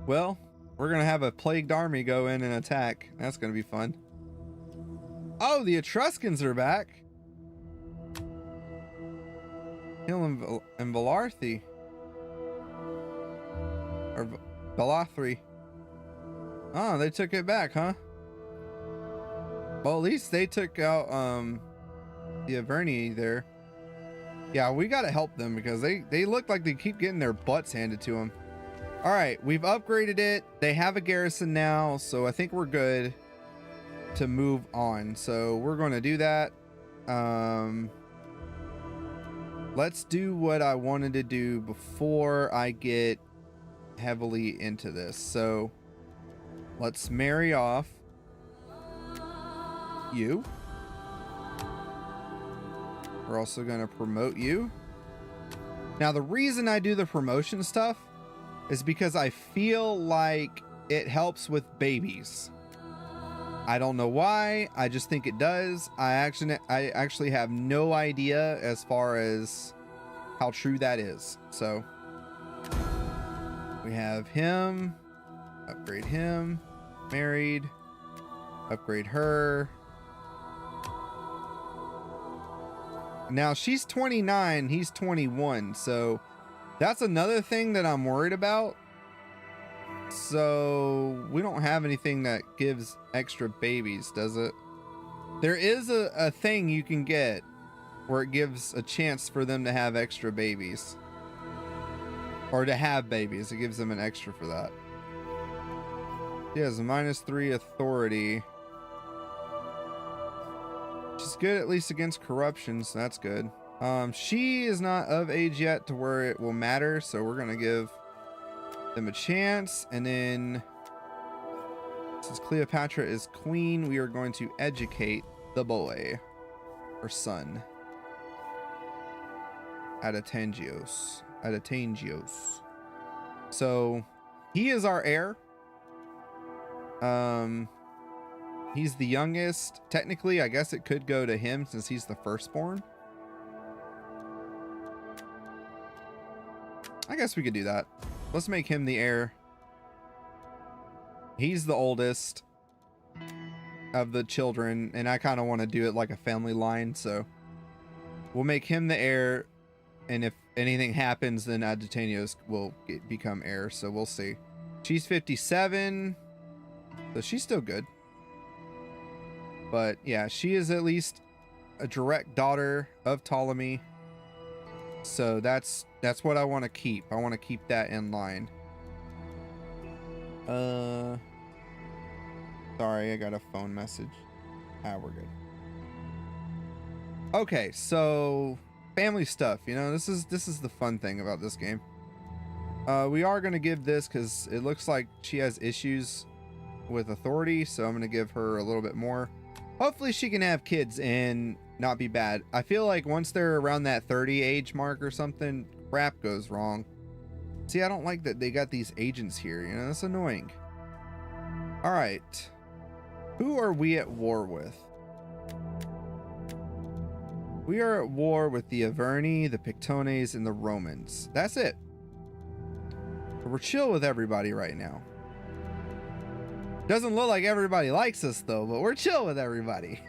Well, we're gonna have a plagued army go in and attack. That's gonna be fun. Oh, the Etruscans are back. Hill and Velarthi. Or Velathri. Oh, they took it back, huh? Well, at least they took out the Averni there. Yeah, we gotta help them because they look like they keep getting their butts handed to them. All right, we've upgraded it. They have a garrison now, so I think we're good to move on. So we're going to do that. Let's do what I wanted to do before I get heavily into this. So Let's marry off you. We're also going to promote you. Now, the reason I do the promotion stuff is because I feel like it helps with babies. I don't know why. I just think it does. I actually have no idea as far as how true that is. So we have him, upgrade him, married, upgrade her. Now she's 29, he's 21, so that's another thing that I'm worried about. So we don't have anything that gives extra babies, does it? There is a thing you can get where it gives a chance for them to have extra babies, or to have babies. It gives them an extra for that. He has a -3 authority, which is good, at least against corruption, so that's good. She is not of age yet to where it will matter, so we're gonna give them a chance. And then, since Cleopatra is queen, we are going to educate the boy, or son, Adatangios. So he is our heir. He's the youngest. Technically, I guess it could go to him since he's the firstborn. I guess we could do that. Let's make him the heir. He's the oldest of the children, and I kind of want to do it like a family line, so we'll make him the heir, and if anything happens, then Adetanios will become heir, so we'll see. She's 57, so she's still good. But yeah, she is at least a direct daughter of Ptolemy. So that's what I want to keep. I want to keep that in line. Sorry, I got a phone message. We're good. Okay, so family stuff, you know, this is the fun thing about this game. We are going to give this because it looks like she has issues with authority, so I'm going to give her a little bit more. Hopefully she can have kids and not be bad. I feel like once they're around that 30 age mark or something, crap goes wrong. See, I don't like that they got these agents here, you know, that's annoying. All right, who are we at war with? We are at war with the Averni, the Pictones, and the Romans. That's it. We're chill with everybody right now. Doesn't look like everybody likes us though, but we're chill with everybody.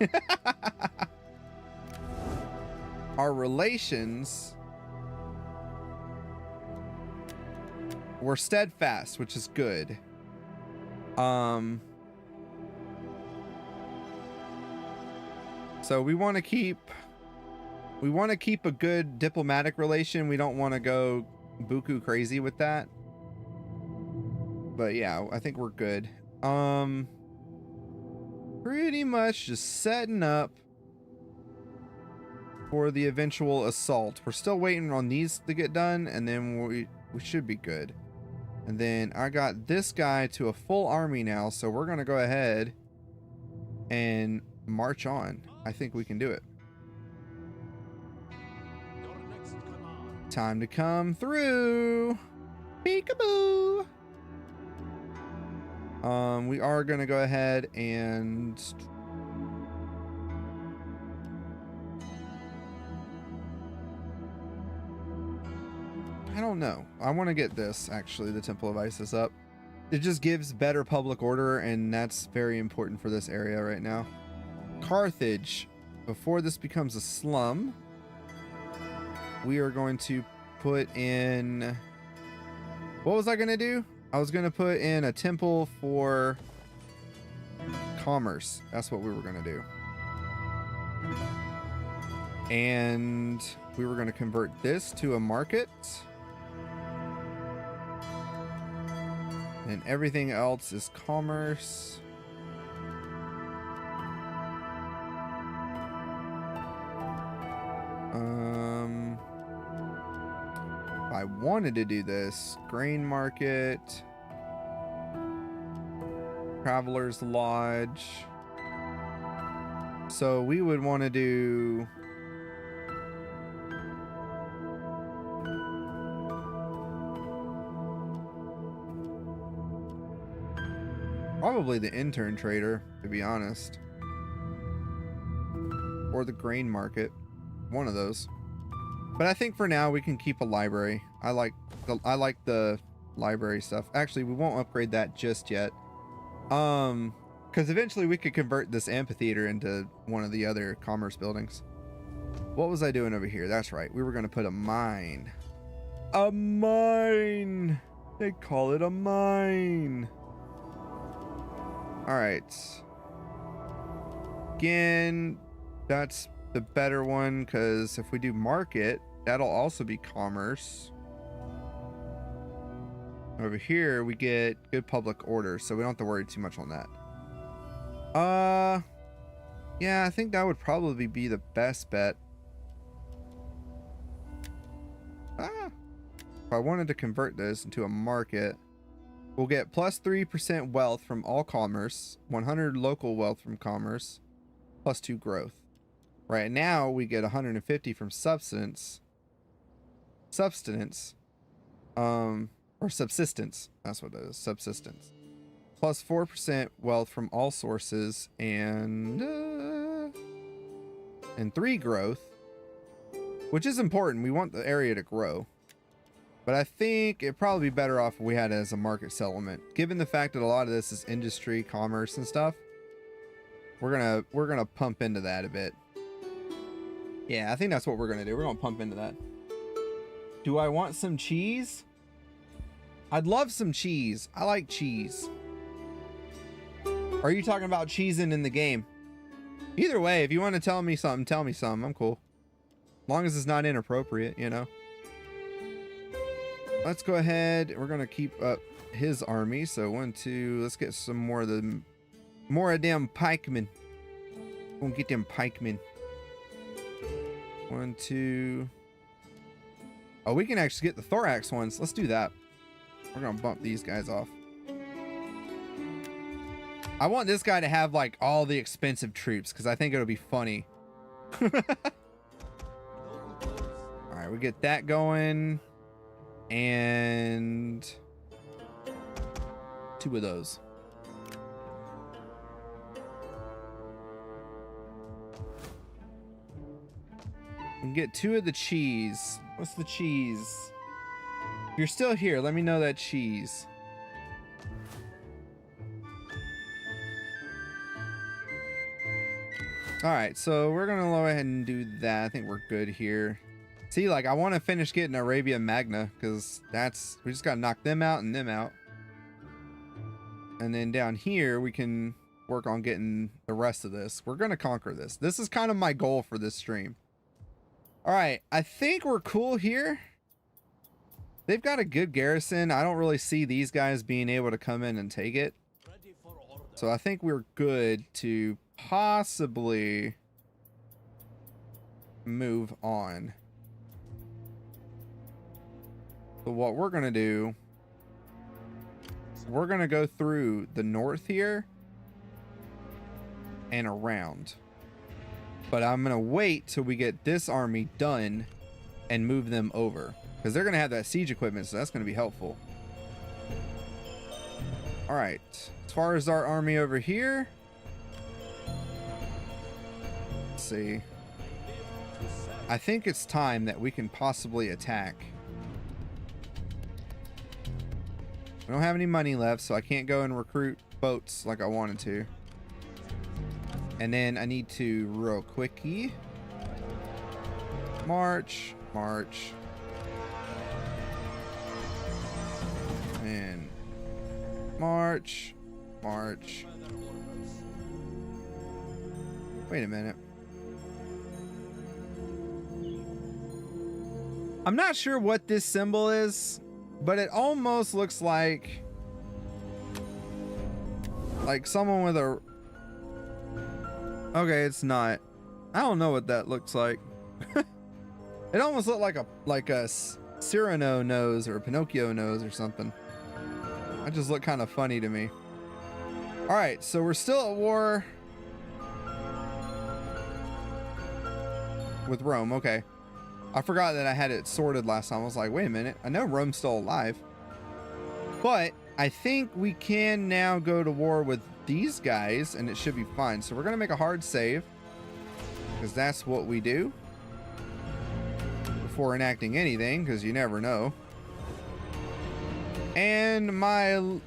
Our relations were steadfast, which is good. So we want to keep a good diplomatic relation. We don't want to go buku crazy with that. But yeah, I think we're good. Pretty much just setting up for the eventual assault. We're still waiting on these to get done, and then we should be good. And then I got this guy to a full army now, so we're gonna go ahead and march on. I think we can do it. Time to come through. Peekaboo. We are gonna go ahead and I don't know. I want to get this, actually, the Temple of Isis up. It just gives better public order, and that's very important for this area right now. Carthage, before this becomes a slum, we are going to put in, what was I going to do? I was going to put in a temple for commerce. That's what we were going to do. And we were going to convert this to a market. And everything else is commerce. If I wanted to do this, grain market. Traveler's Lodge. So we would want to do probably the intern trader, to be honest. Or the grain market. One of those. But I think for now we can keep a library. I like the library stuff. Actually, we won't upgrade that just yet. Because eventually we could convert this amphitheater into one of the other commerce buildings. What was I doing over here? That's right. We were going to put a mine. A mine! They call it a mine. Alright. Again, that's the better one, because if we do market, that'll also be commerce. Over here, we get good public order, so we don't have to worry too much on that. Yeah, I think that would probably be the best bet. If I wanted to convert this into a market, we'll get plus 3% wealth from all commerce, 100 local wealth from commerce, plus 2 growth. Right now, we get 150 from substance, or subsistence. That's what it is, subsistence. Plus 4% wealth from all sources and 3 growth, which is important. We want the area to grow. But I think it'd probably be better off if we had it as a market settlement. Given the fact that a lot of this is industry, commerce, and stuff, we're gonna pump into that a bit. Yeah, I think that's what we're gonna do. We're gonna pump into that. Do I want some cheese? I'd love some cheese. I like cheese. Are you talking about cheesing in the game? Either way, if you want to tell me something, tell me something. I'm cool. As long as it's not inappropriate, you know. Let's go ahead. We're gonna keep up his army. So 1, 2. Let's get some more of them pikemen. We'll get them pikemen. 1, 2. Oh, we can actually get the thorax ones. Let's do that. We're gonna bump these guys off. I want this guy to have like all the expensive troops because I think it'll be funny. All right, we get that going. And 2 of those. We can get 2 of the cheese. What's the cheese? If you're still here, let me know that cheese. All right, so we're gonna go ahead and do that. I think we're good here. See, like, I want to finish getting Arabia Magna because we just got to knock them out and them out. And then down here, we can work on getting the rest of this. We're going to conquer this. This is kind of my goal for this stream. All right, I think we're cool here. They've got a good garrison. I don't really see these guys being able to come in and take it. So I think we're good to possibly move on. So what we're going to do, we're going to go through the north here and around. But I'm going to wait till we get this army done and move them over. Because they're going to have that siege equipment, so that's going to be helpful. All right. As far as our army over here, let's see. I think it's time that we can possibly attack. I don't have any money left, so I can't go and recruit boats like I wanted to. And then I need to real quickie march, and march. Wait a minute. I'm not sure what this symbol is, but it almost looks like someone with a... Okay, it's not. I don't know what that looks like. It almost looked like a Cyrano nose or a Pinocchio nose or something. That just looked kind of funny to me. All All right, so we're still at war with Rome. Okay. I forgot that I had it sorted last time. I was like, wait a minute. I know Rome's still alive. But I think we can now go to war with these guys and it should be fine. So we're going to make a hard save because that's what we do before enacting anything, because you never know. And my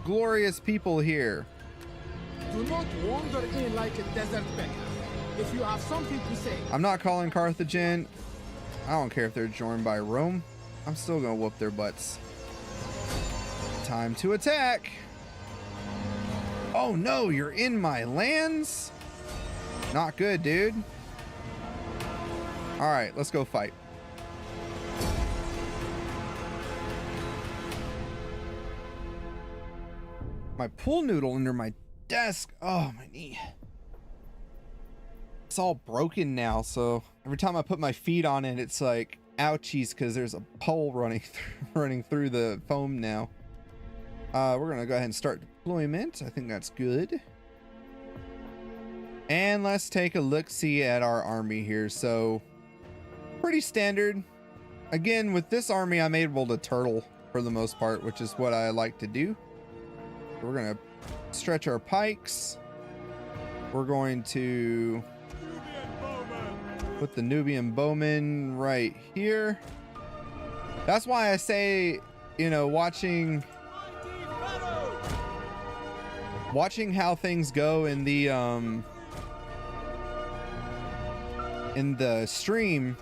glorious people here. Do not wander in like a desert beggar. If you have something to say. I'm not calling Carthagena. I don't care if they're joined by Rome. I'm still gonna whoop their butts. Time to attack. Oh no, you're in my lands? Not good, dude. All right, let's go fight. My pool noodle under my desk. Oh, my knee. It's all broken now, so every time I put my feet on it, it's like ouchies because there's a pole running through the foam now. We're gonna go ahead and start deployment. I think that's good. And let's take a look-see at our army here. So pretty standard. Again, with this army, I'm able to turtle for the most part, which is what I like to do. We're gonna stretch our pikes. We're going to put the Nubian bowmen right here. That's why I say, you know, watching how things go in the stream.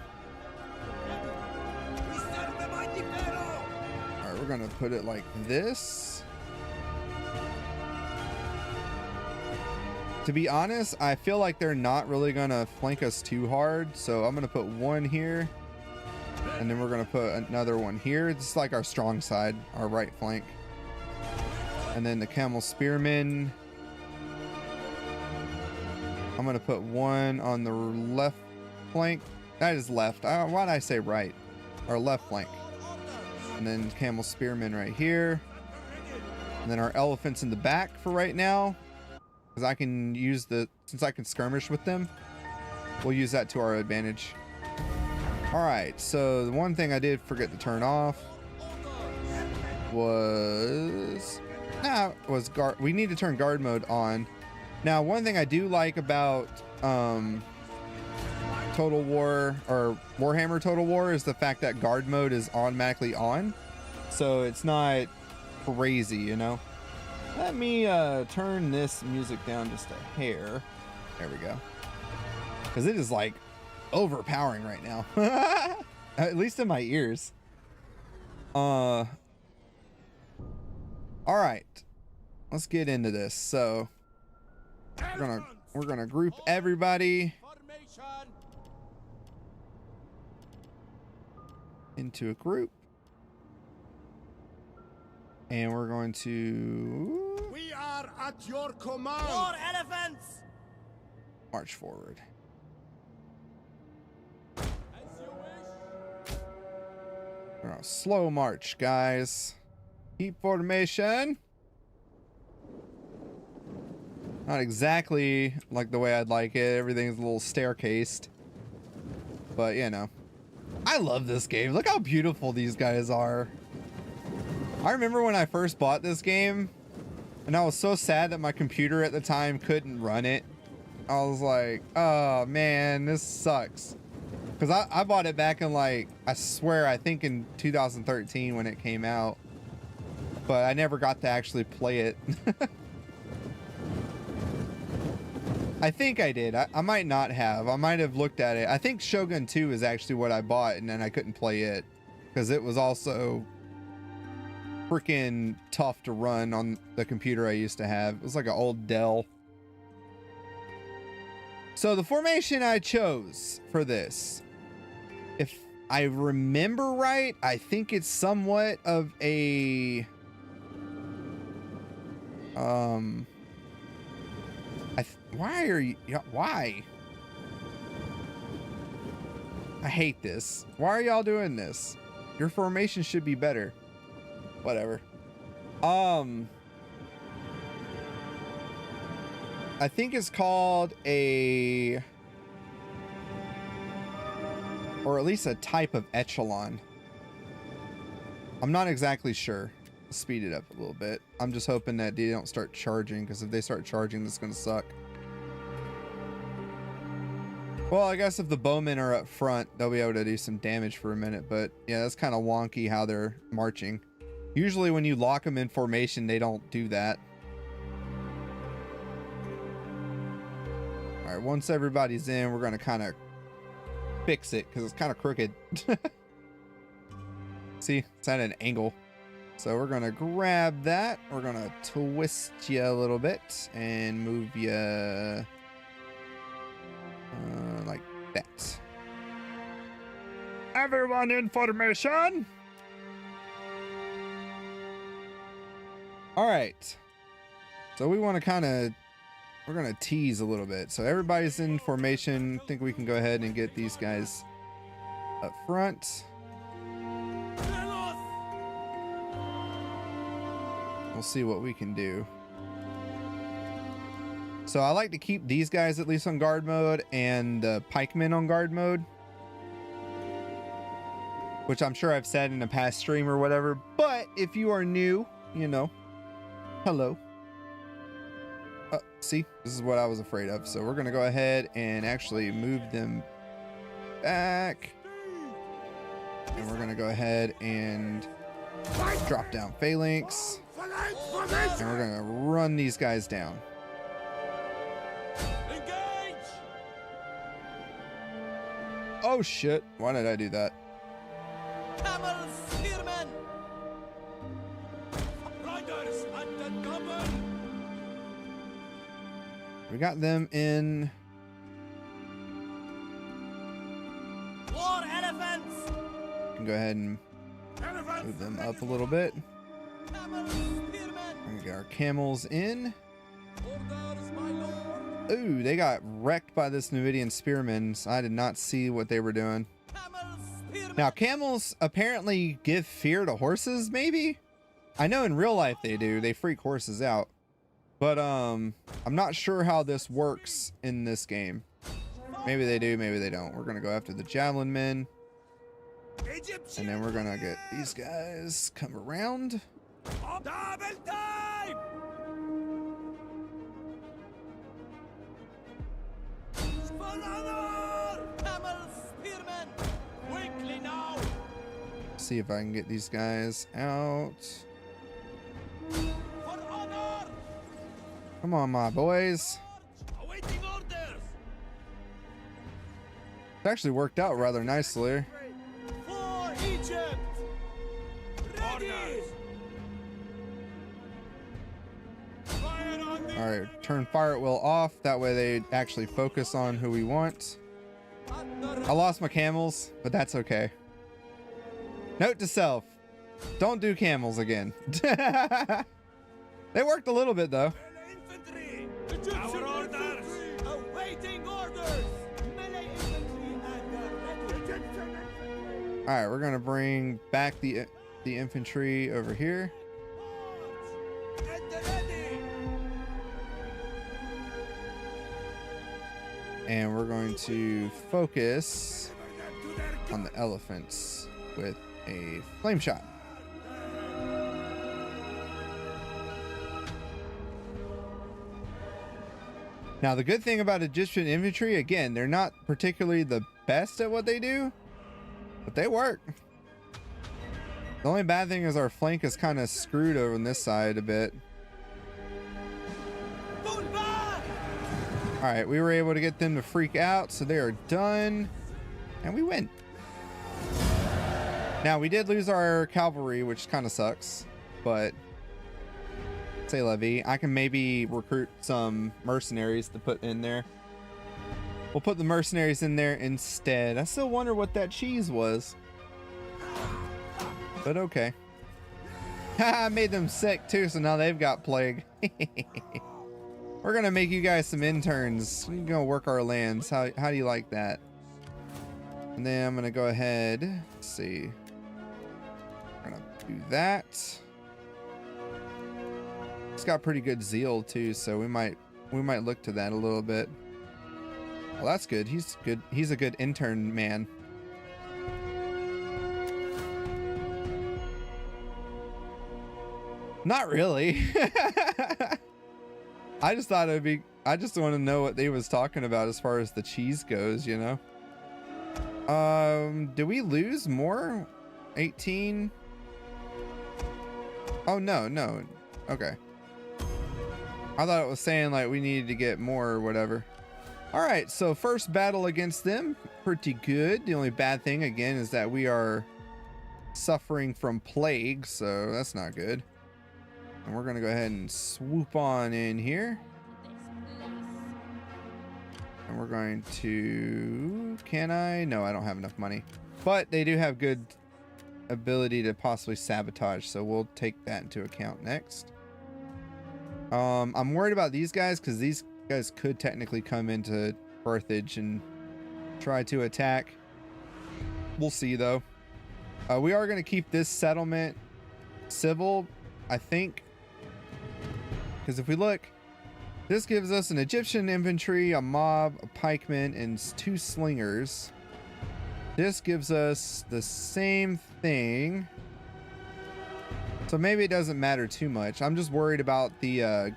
All right, we're gonna put it like this. To be honest, I feel like they're not really gonna flank us too hard, so I'm gonna put one here, and then we're gonna put another one here. This is like our strong side, our right flank. And then the camel spearmen, I'm gonna put one on the left flank. That is left. Why did I say right? Our left flank. And then camel spearmen right here. And then our elephants in the back for right now. Because I can use since I can skirmish with them, we'll use that to our advantage. All right, so the one thing I did forget to turn off was guard. We need to turn guard mode on. Now, one thing I do like about Total War or Warhammer Total War is the fact that guard mode is automatically on, so it's not crazy, you know. Let me turn this music down just a hair. There we go. Because it is like overpowering right now. At least in my ears. All right. Let's get into this. So we're gonna group everybody into a group. And we're going to... We are at your command. More elephants. March forward. As you wish. We're on a slow march, guys. Keep formation. Not exactly like the way I'd like it. Everything's a little staircased. But, you know. I love this game. Look how beautiful these guys are. I remember when I first bought this game, and I was so sad that my computer at the time couldn't run it. I was like, oh man, this sucks. Because I bought it back in like, I swear, I think in 2013 when it came out. But I never got to actually play it. I think I did. I might not have. I might have looked at it. I think Shogun 2 is actually what I bought, and then I couldn't play it. Because it was also freaking tough to run on the computer I used to have. It was like an old Dell. So the formation I chose for this, if I remember right, I think it's somewhat of a why? I hate this. Why are y'all doing this? Your formation should be better. Whatever. I think it's called a, or at least a type of echelon. I'm not exactly sure. Speed it up a little bit. I'm just hoping that they don't start charging, because if they start charging, that's gonna suck. Well, I guess if the bowmen are up front, they'll be able to do some damage for a minute, but yeah, that's kind of wonky how they're marching. Usually when you lock them in formation, they don't do that. All right, once everybody's in, we're gonna kind of fix it because it's kind of crooked. See, it's at an angle. So we're gonna grab that. We're gonna twist you a little bit and move you like that. Everyone in formation. All right. So we want to we're gonna tease a little bit. So everybody's in formation. I think we can go ahead and get these guys up front. We'll see what we can do. So I like to keep these guys at least on guard mode and the pikemen on guard mode, which I'm sure I've said in a past stream or whatever. But if you are new, you know, hello. See, this is what I was afraid of. So we're gonna go ahead and actually move them back, and we're gonna go ahead and drop down phalanx. And we're gonna run these guys down. Engage! Oh shit, why did I do that? Camel spearmen! Riders at the govern! We got them in. War elephants! We can go ahead and move them up a little bit. Camel spearmen! We're gonna get our camels in. Orders, my lord! Ooh, they got wrecked by this Numidian spearmen. So I did not see what they were doing. Camel spearmen! Now, camels apparently give fear to horses, maybe? I know in real life they do. They freak horses out. But I'm not sure how this works in this game. Maybe they do, maybe they don't. We're gonna go after the javelin men. And then we're gonna get these guys come around. Double time! For honor! Camel spearmen! Quickly now! See if I can get these guys out. For honor! Come on, my boys. Awaiting orders! It actually worked out rather nicely. For Egypt! Ready! Fire on the All right, turn fire at will off. That way they actually focus on who we want. I lost my camels, but that's okay. Note to self, don't do camels again. They worked a little bit though. infantry! Our orders! Awaiting orders! Melee infantry and ready! All right, we're gonna bring back the infantry over here. At the ready! And we're going to focus on the elephants with a flame shot. Now, the good thing about Egyptian infantry, again, they're not particularly the best at what they do, but they work. The only bad thing is our flank is kind of screwed over on this side a bit. Pull back! All right, we were able to get them to freak out, so they are done, and we win. Now, we did lose our cavalry, which kind of sucks, but say Levy, I can maybe recruit some mercenaries to put in there. We'll put the mercenaries in there instead. I still wonder what that cheese was, but okay. I made them sick too, so now they've got plague. We're gonna make you guys some interns. We're gonna work our lands. How do you like that? And then I'm gonna go ahead. Let's see. We're gonna do that. It's got pretty good zeal too, so we might we might look to that a little bit. Well, that's good. He's good. He's a good intern man. Not really. I just thought it'd be, I just want to know what they was talking about as far as the cheese goes, you know? Do we lose more? 18? Oh, no. Okay. I thought it was saying like we needed to get more or whatever. All right, so first battle against them, pretty good. The only bad thing again is that we are suffering from plague, so that's not good. And we're gonna go ahead and swoop on in here. And we're going to, can I? No, I don't have enough money. But they do have good ability to possibly sabotage, so we'll take that into account next. I'm worried about these guys because these guys could technically come into Carthage and try to attack. We'll see though. We are going to keep this settlement civil, I think, because if we look, this gives us an Egyptian infantry, a mob, a pikeman, and 2 slingers. This gives us the same thing. So maybe it doesn't matter too much. I'm just worried about the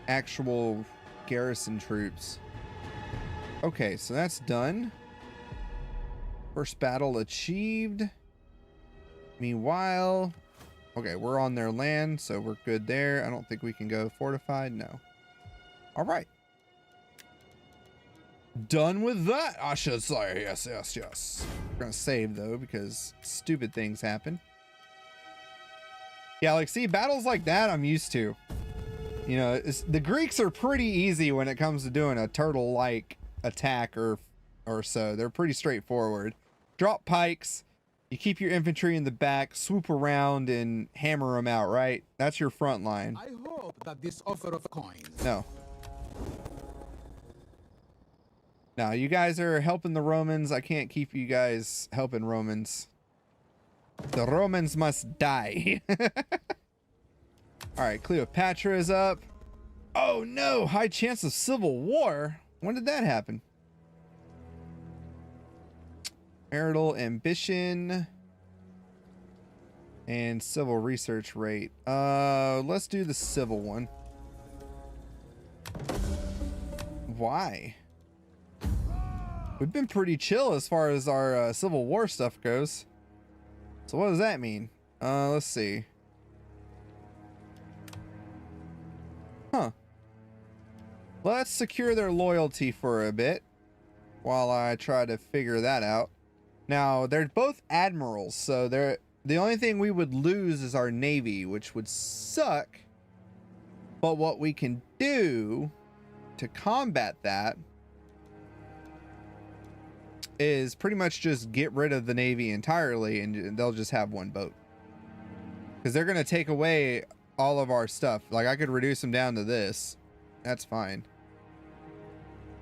actual garrison troops. Okay, so that's done. First battle achieved. Meanwhile, okay, we're on their land, so we're good there. I don't think we can go fortified. No. All right. Done with that, I should say. Yes. We're gonna save though because stupid things happen. Yeah, like see, battles like that I'm used to. You know, the Greeks are pretty easy when it comes to doing a turtle-like attack or so. They're pretty straightforward. Drop pikes. You keep your infantry in the back, swoop around, and hammer them out, right? That's your front line. I hope that this offer of coins. No. Now, you guys are helping the Romans. I can't keep you guys helping Romans. The Romans must die. All right, Cleopatra is up. Oh no, high chance of civil war. When did that happen? Marital ambition and civil research rate. Let's do the civil one. Why? We've been pretty chill as far as our civil war stuff goes. So what does that mean? Let's see. Huh. Let's secure their loyalty for a bit while I try to figure that out. Now, they're both admirals, so the only thing we would lose is our navy, which would suck. But what we can do to combat that is pretty much just get rid of the navy entirely and they'll just have 1 boat. Because they're going to take away all of our stuff. Like, I could reduce them down to this. That's fine.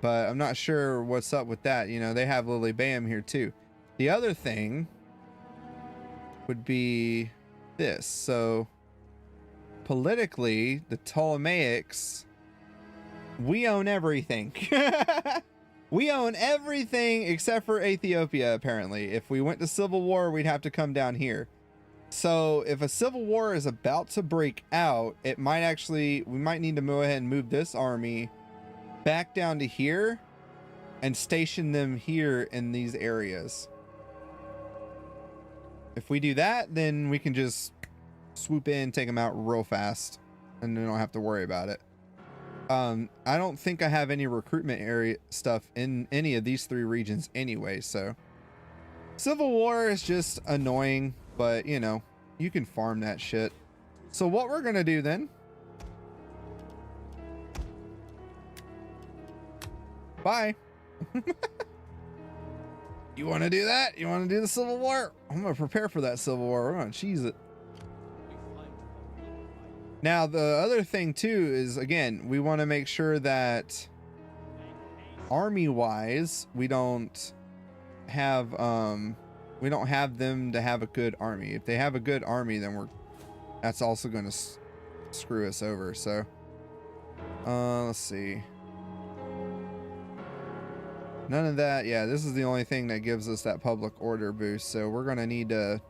But I'm not sure what's up with that. You know, they have Lilybæum here too. The other thing would be this. So, politically, the Ptolemaics, we own everything. We own everything except for Ethiopia, apparently. If we went to civil war, we'd have to come down here. So if a civil war is about to break out, it might actually, we might need to go ahead and move this army back down to here and station them here in these areas. If we do that, then we can just swoop in, take them out real fast, and we don't have to worry about it. I don't think I have any recruitment area stuff in any of these 3 regions anyway, so civil war is just annoying, but you know, you can farm that shit. So what we're gonna do then, bye. You want to do that? You want to do the civil war? I'm gonna prepare for that civil war. We're gonna cheese it. Now, the other thing too is, again, we want to make sure that army-wise, we don't have them to have a good army. If they have a good army, then that's also going to screw us over. So, let's see. None of that. Yeah, this is the only thing that gives us that public order boost. So we're going to need to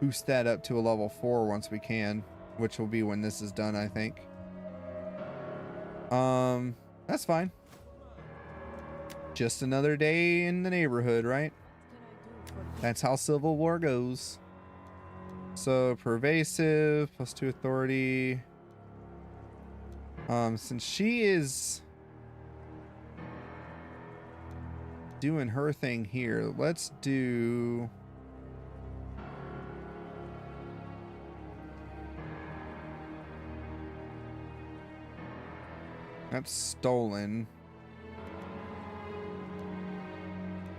boost that up to a level 4 once we can, which will be when this is done, I think. That's fine. Just another day in the neighborhood, right? That's how Civil War goes. So pervasive, +2 authority. Since she is doing her thing here, let's do that's stolen.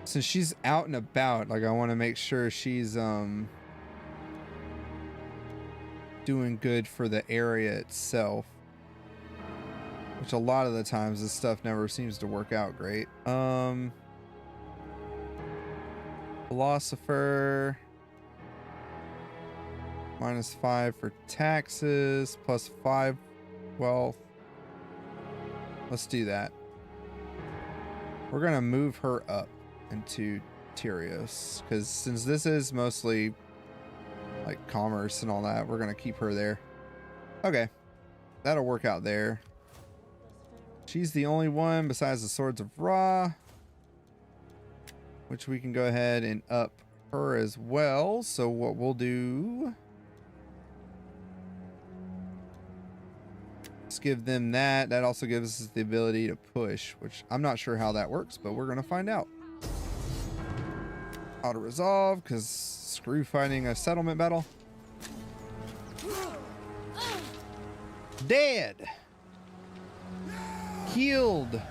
Since she's out and about, like I want to make sure she's doing good for the area itself, which a lot of the times this stuff never seems to work out great. Philosopher, -5 for taxes, +5 wealth. Let's do that. We're gonna move her up into Tyrios, because since this is mostly like commerce and all that, we're gonna keep her there. Okay, that'll work out there. She's the only one besides the Swords of Ra, which we can go ahead and up her as well. So what we'll do, let's give them that. That also gives us the ability to push, which I'm not sure how that works, but we're gonna find out. Auto resolve, because screw fighting a settlement battle. Dead. Killed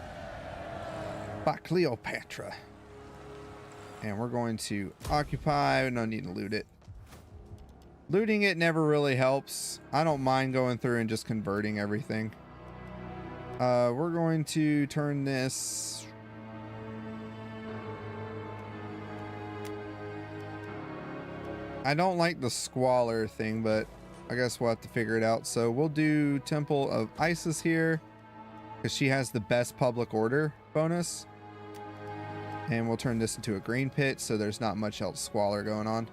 by Cleopatra. And we're going to occupy. No need to loot it. Looting it never really helps. I don't mind going through and just converting everything. We're going to turn this. I don't like the squalor thing, but I guess we'll have to figure it out. So we'll do Temple of Isis here, because she has the best public order bonus. And we'll turn this into a green pit, so there's not much else squalor going on.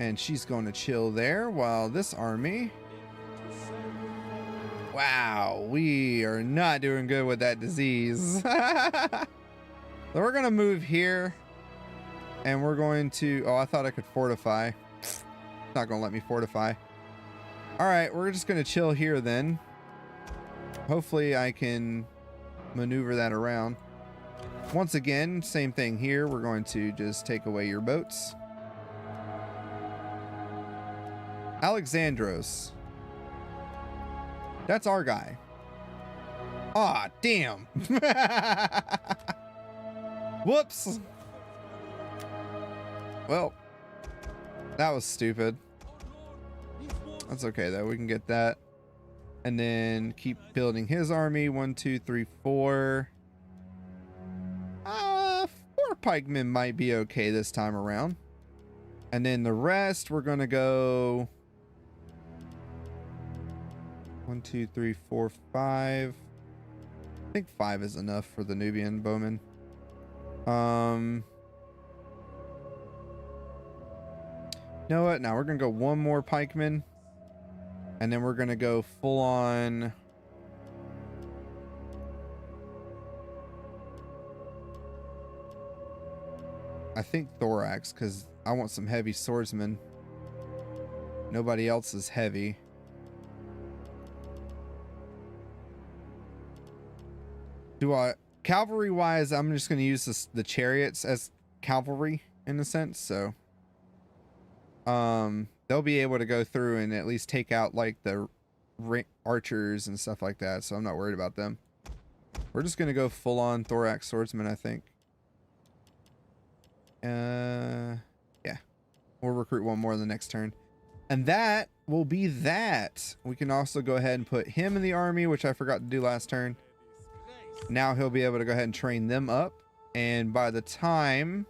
And she's going to chill there while this army... Wow, we are not doing good with that disease. So we're going to move here. And we're going to... Oh, I thought I could fortify. It's not going to let me fortify. All right, we're just going to chill here then. Hopefully I can maneuver that around. Once again, same thing here. We're going to just take away your boats. Alexandros. That's our guy. Aw, damn. Whoops. Well, that was stupid. That's okay though. We can get that. And then keep building his army. 1, 2, 3, 4. 4 pikemen might be okay this time around. And then the rest, we're going to go 1, 2, 3, 4, 5. I think 5 is enough for the Nubian bowmen. You know what? Now we're going to go 1 more pikeman. And then we're going to go full on. I think thorax, because I want some heavy swordsmen. Nobody else is heavy. Cavalry wise, I'm just going to use the chariots as cavalry in a sense. So they'll be able to go through and at least take out like the archers and stuff like that. So I'm not worried about them. We're just going to go full on thorax swordsman, I think. Yeah, we'll recruit 1 more in the next turn, and that will be that. We can also go ahead and put him in the army, which I forgot to do last turn. Now he'll be able to go ahead and train them up, and by the time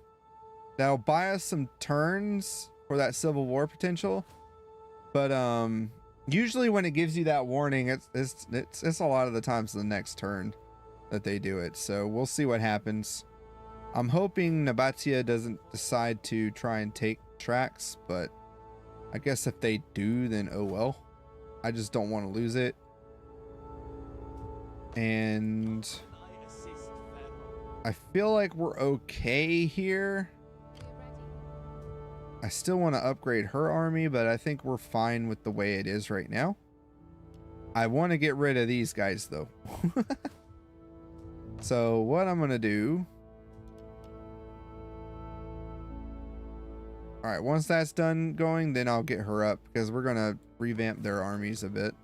that'll buy us some turns for that civil war potential. But usually when it gives you that warning, it's a lot of the times the next turn. that they do it. So we'll see what happens. I'm hoping Nabatea doesn't decide to try and take tracks, but I guess if they do, then oh well. I just don't want to lose it. And I feel like we're okay here. I still want to upgrade her army, but I think we're fine with the way it is right now. I want to get rid of these guys though. So what I'm going to do. All right, once that's done going, then I'll get her up because we're going to revamp their armies a bit.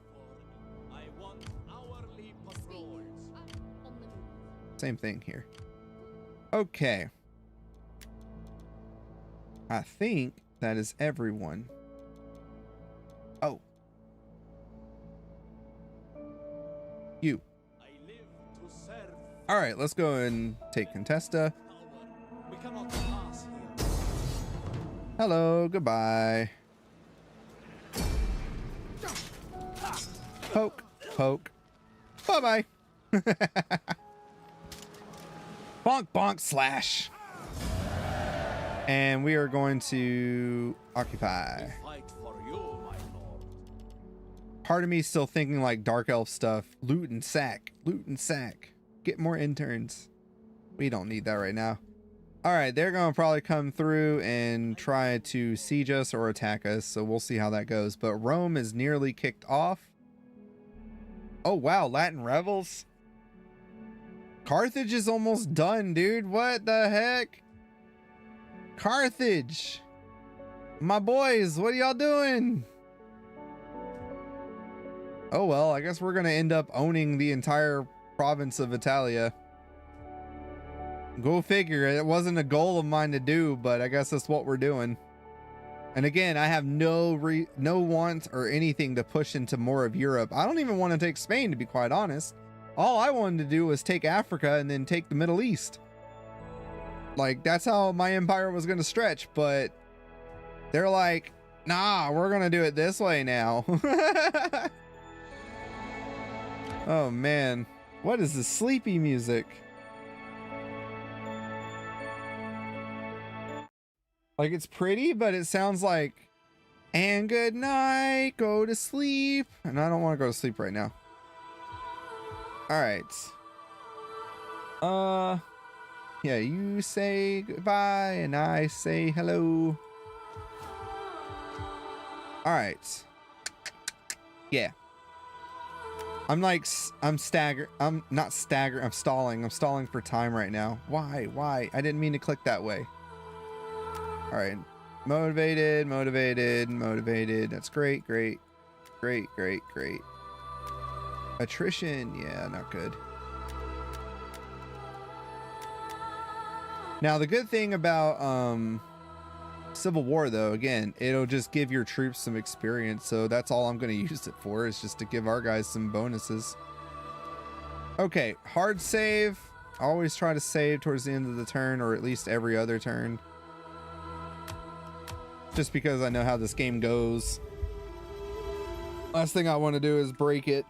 Same thing here. Okay. I think that is everyone. Oh. You. All right, let's go and take Contesta. Hello, goodbye. Poke, poke. Bye-bye. Bonk, bonk, slash. And we are going to occupy. Part of me is still thinking like dark elf stuff. Loot and sack. Loot and sack. Get more interns. We don't need that right now. All right, they're going to probably come through and try to siege us or attack us. So we'll see how that goes. But Rome is nearly kicked off. Oh, wow. Latin rebels. Carthage is almost done, dude. What the heck? Carthage. My boys, what are y'all doing? Oh, well, I guess we're going to end up owning the entire province of Italia. Go figure. It wasn't a goal of mine to do, but I guess that's what we're doing. And again, I have no want or anything to push into more of Europe. I don't even want to take Spain, to be quite honest. All I wanted to do was take Africa and then take the Middle East. Like, that's how my empire was going to stretch, but they're like, nah, we're going to do it this way now. Oh, man. What is this sleepy music? Like, it's pretty, but it sounds like, and good night, go to sleep. And I don't want to go to sleep right now. All right. Yeah, you say goodbye and I say hello. All right. Yeah. I'm staggered. I'm not staggered. I'm stalling. I'm stalling for time right now. Why? I didn't mean to click that way. All right. Motivated. That's great. Attrition. Yeah, not good. Now, the good thing about Civil War, though, again, it'll just give your troops some experience. So that's all I'm going to use it for, is just to give our guys some bonuses. Okay, hard save. Always try to save towards the end of the turn, or at least every other turn. Just because I know how this game goes. Last thing I want to do is break it.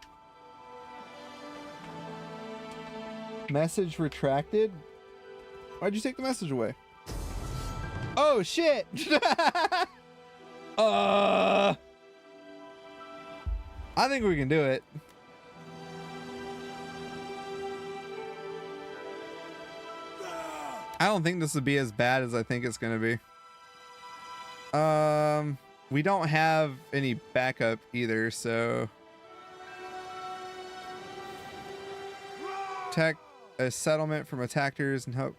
Message retracted? Why'd you take the message away? Oh shit! I think we can do it. I don't think this would be as bad as I think it's gonna be. We don't have any backup either, so attack a settlement from attackers and hope.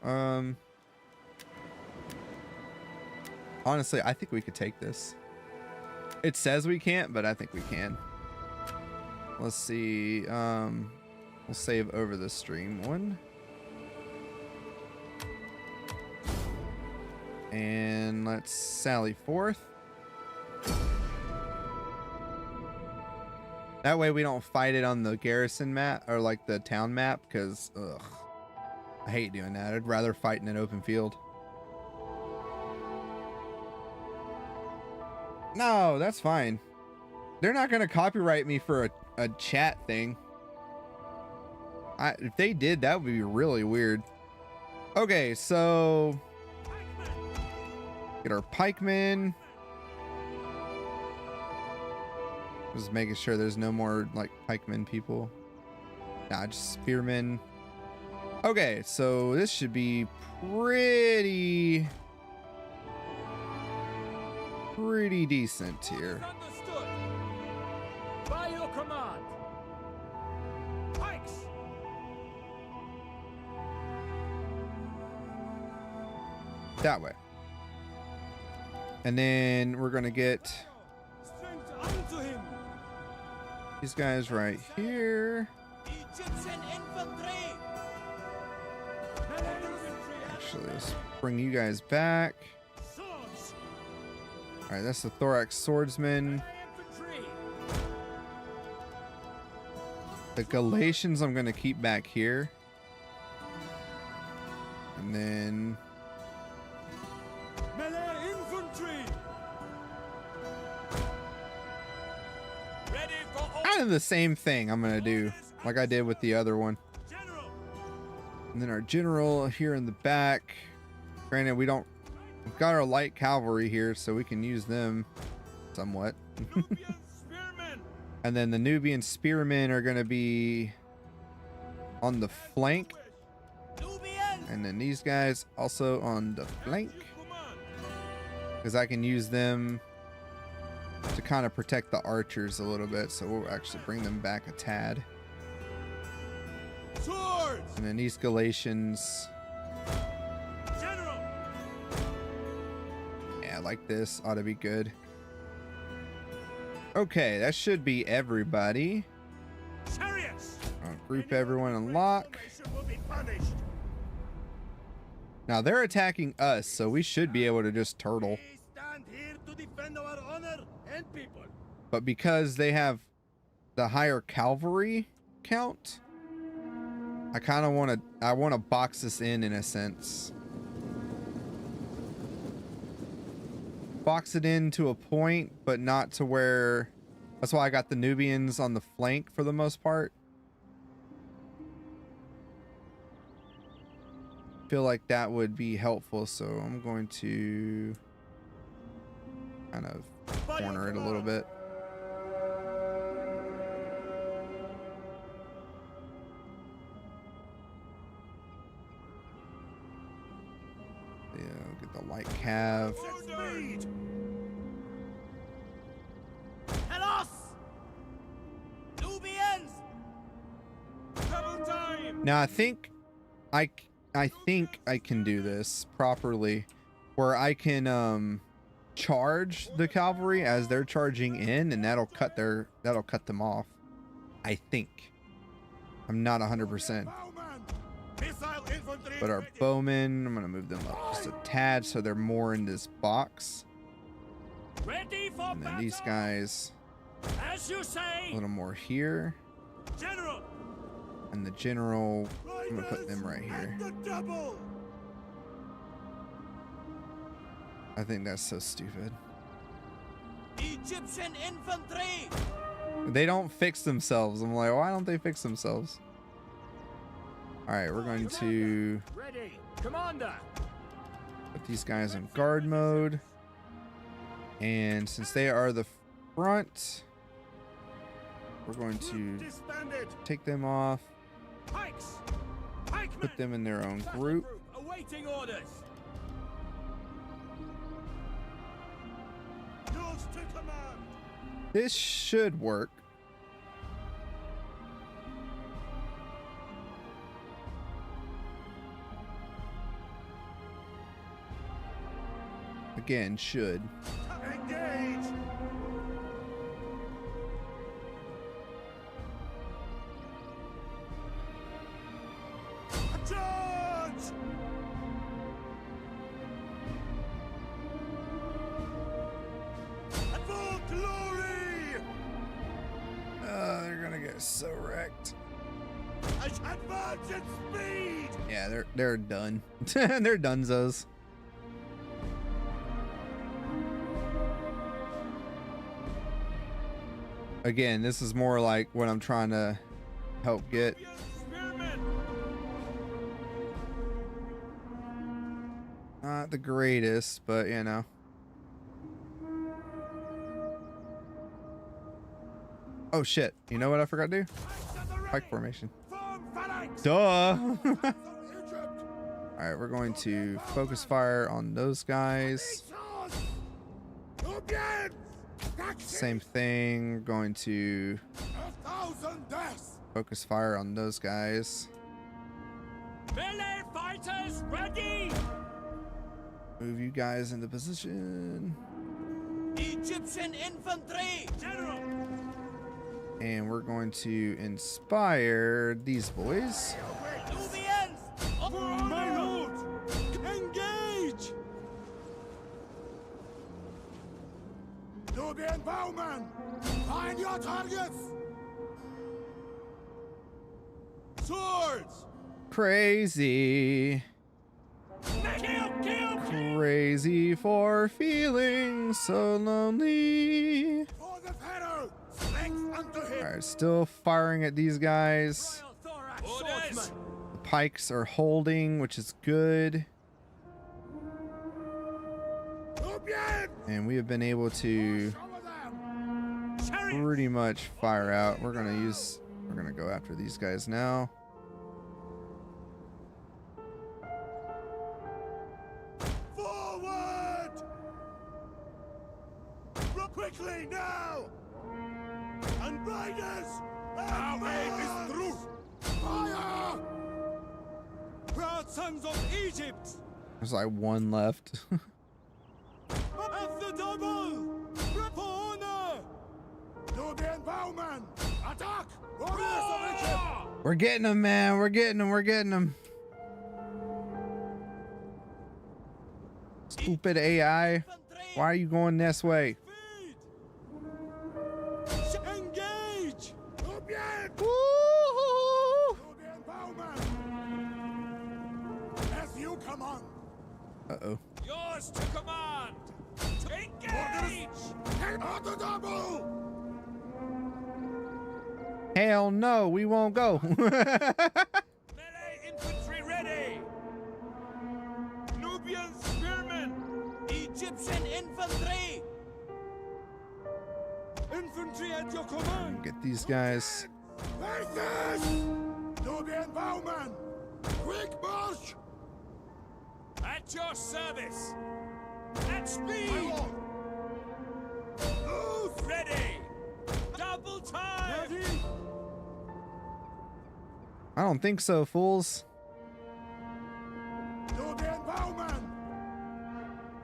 Honestly, I think we could take this. It says we can't, but I think we can. Let's see. We'll save over the stream one. And let's sally forth. That way we don't fight it on the garrison map or like the town map, because ugh, I hate doing that. I'd rather fight in an open field. No, that's fine. They're not gonna copyright me for a chat thing. If they did, that would be really weird. Okay, so get our pikemen. Just making sure there's no more like pikemen people. Nah, just spearmen. Okay, so this should be pretty decent here. Understood. By your command. Pikes. That way. And then we're gonna get Strength unto him. these guys right here. Egyptian infantry. Actually, let's bring you guys back. Swords. All right, that's the thorax swordsman. Infantry. The Galatians I'm gonna keep back here. And then Melee infantry. Ready for all. kind of the same thing I'm gonna do like I did with the other one. General. And then our general here in the back. Granted, we've got our light cavalry here, so we can use them somewhat. Nubian spearmen. And then the Nubian spearmen are gonna be on the flank. Nubians. And then these guys also on the flank, because I can use them to kind of protect the archers a little bit. So we'll actually bring them back a tad. Swords. And then these Galatians, General. yeah, like this ought to be good. Okay, that should be everybody. Chariots. I'll group everyone and lock. Will be punished. Now they're attacking us, so we should be able to just turtle. We stand here to defend our honor and people. But because they have the higher cavalry count, I kind of want to box this in a sense. Box it in to a point, but not to where... That's why I got the Nubians on the flank for the most part. Feel like that would be helpful, so I'm going to kind of corner it a little bit. Yeah, get the light cav. Hellos! Nubians! Double time! Now I think I can do this properly, where I can charge the cavalry as they're charging in, and that'll cut them off. I think. I'm not 100%. But our bowmen, I'm gonna move them up just a tad so they're more in this box. Ready for And then these guys as you a say, little more here. General. And the general, I'm gonna put them right here. I think that's so stupid. Egyptian infantry. They don't fix themselves. I'm like, why don't they fix themselves? All right, we're going to Ready, Commander. put these guys in guard mode. And since they are the front, we're going to Disbanded. take them off, Pikes. Pikemen. put them in their own group. Awaiting orders. Yours to command. This should work. Again, should. Engage. Charge. At full glory. They're gonna get so wrecked. Advance at speed. Yeah, they're done. They're dunzos. Again, this is more like what I'm trying to help get. Spearmen. Not the greatest, but you know. Oh shit. You know what I forgot to do? Pike formation. Duh. Alright, we're going to focus fire on those guys. Same thing. Going to focus fire on those guys. Melee fighters ready! Move you guys into position. Egyptian infantry! General! And we're going to inspire these boys. Nubians! My lord! Engage! Nubian bowman! Find your targets! Swords! Crazy. Kill! Crazy for feeling so lonely. For the pharaoh! Strength unto him! Alright, still firing at these guys. Orders! The pikes are holding, which is good. Nubian! And we have been able to pretty much fire out. We're gonna go after these guys now. Forward! Quickly now! And riders! Our aim is truth! Fire! Proud sons of Egypt! There's like one left. At the double! For honor! Nubian bowman! Attack! Warriors of Egypt! We're getting them, man. We're getting them. Stupid AI. Why are you going this way? Engage! Nubian! Woo-hoo-hoo. Nubian bowman! As you command! Uh-oh. Yours to command! Engage! At the double! Hell no, we won't go. Melee infantry ready! Nubian spearmen! Egyptian infantry! Infantry at your command! Get these guys. Like this! Nubian bowman! Quick march! At your service! At speed! Move! Ready! Double time! Ready! I don't think so, fools. Nubian bowman!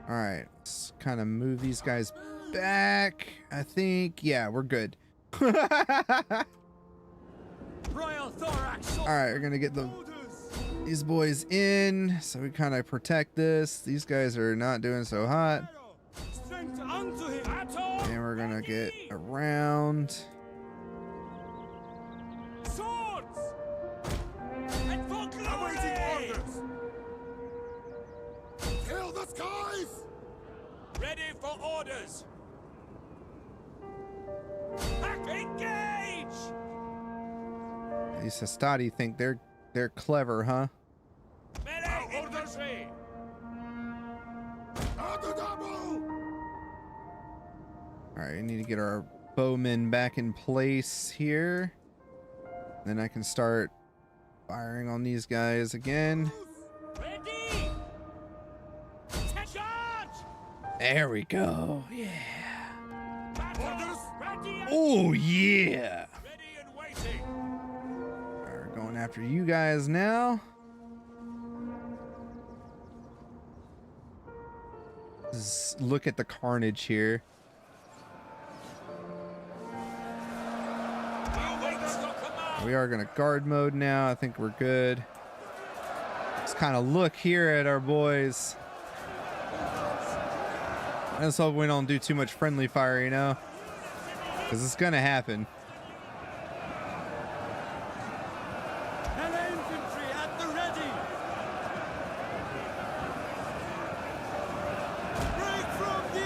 Alright, let's kind of move these guys back. I think, yeah, we're good. Royal thorax! Alright, we're gonna get these boys in so we kind of protect this. These guys are not doing so hot. Strength unto him! And we're gonna get around. Swords! And for Awaiting glory! orders! Fill the skies! Ready for orders! Engage! These Hastati think they're clever, huh? Melee infantry! At the double! Alright, we need to get our bowmen back in place here. Then I can start firing on these guys again. Ready! Charge! There we go. Yeah. Orders! Ready and Oh, yeah. ready and waiting! We're going after you guys now. Look at the carnage here. We are going to guard mode now. I think we're good. Let's kind of look here at our boys. I just hope we don't do too much friendly fire, you know? Because it's going to happen. Melee infantry at the ready! Break from the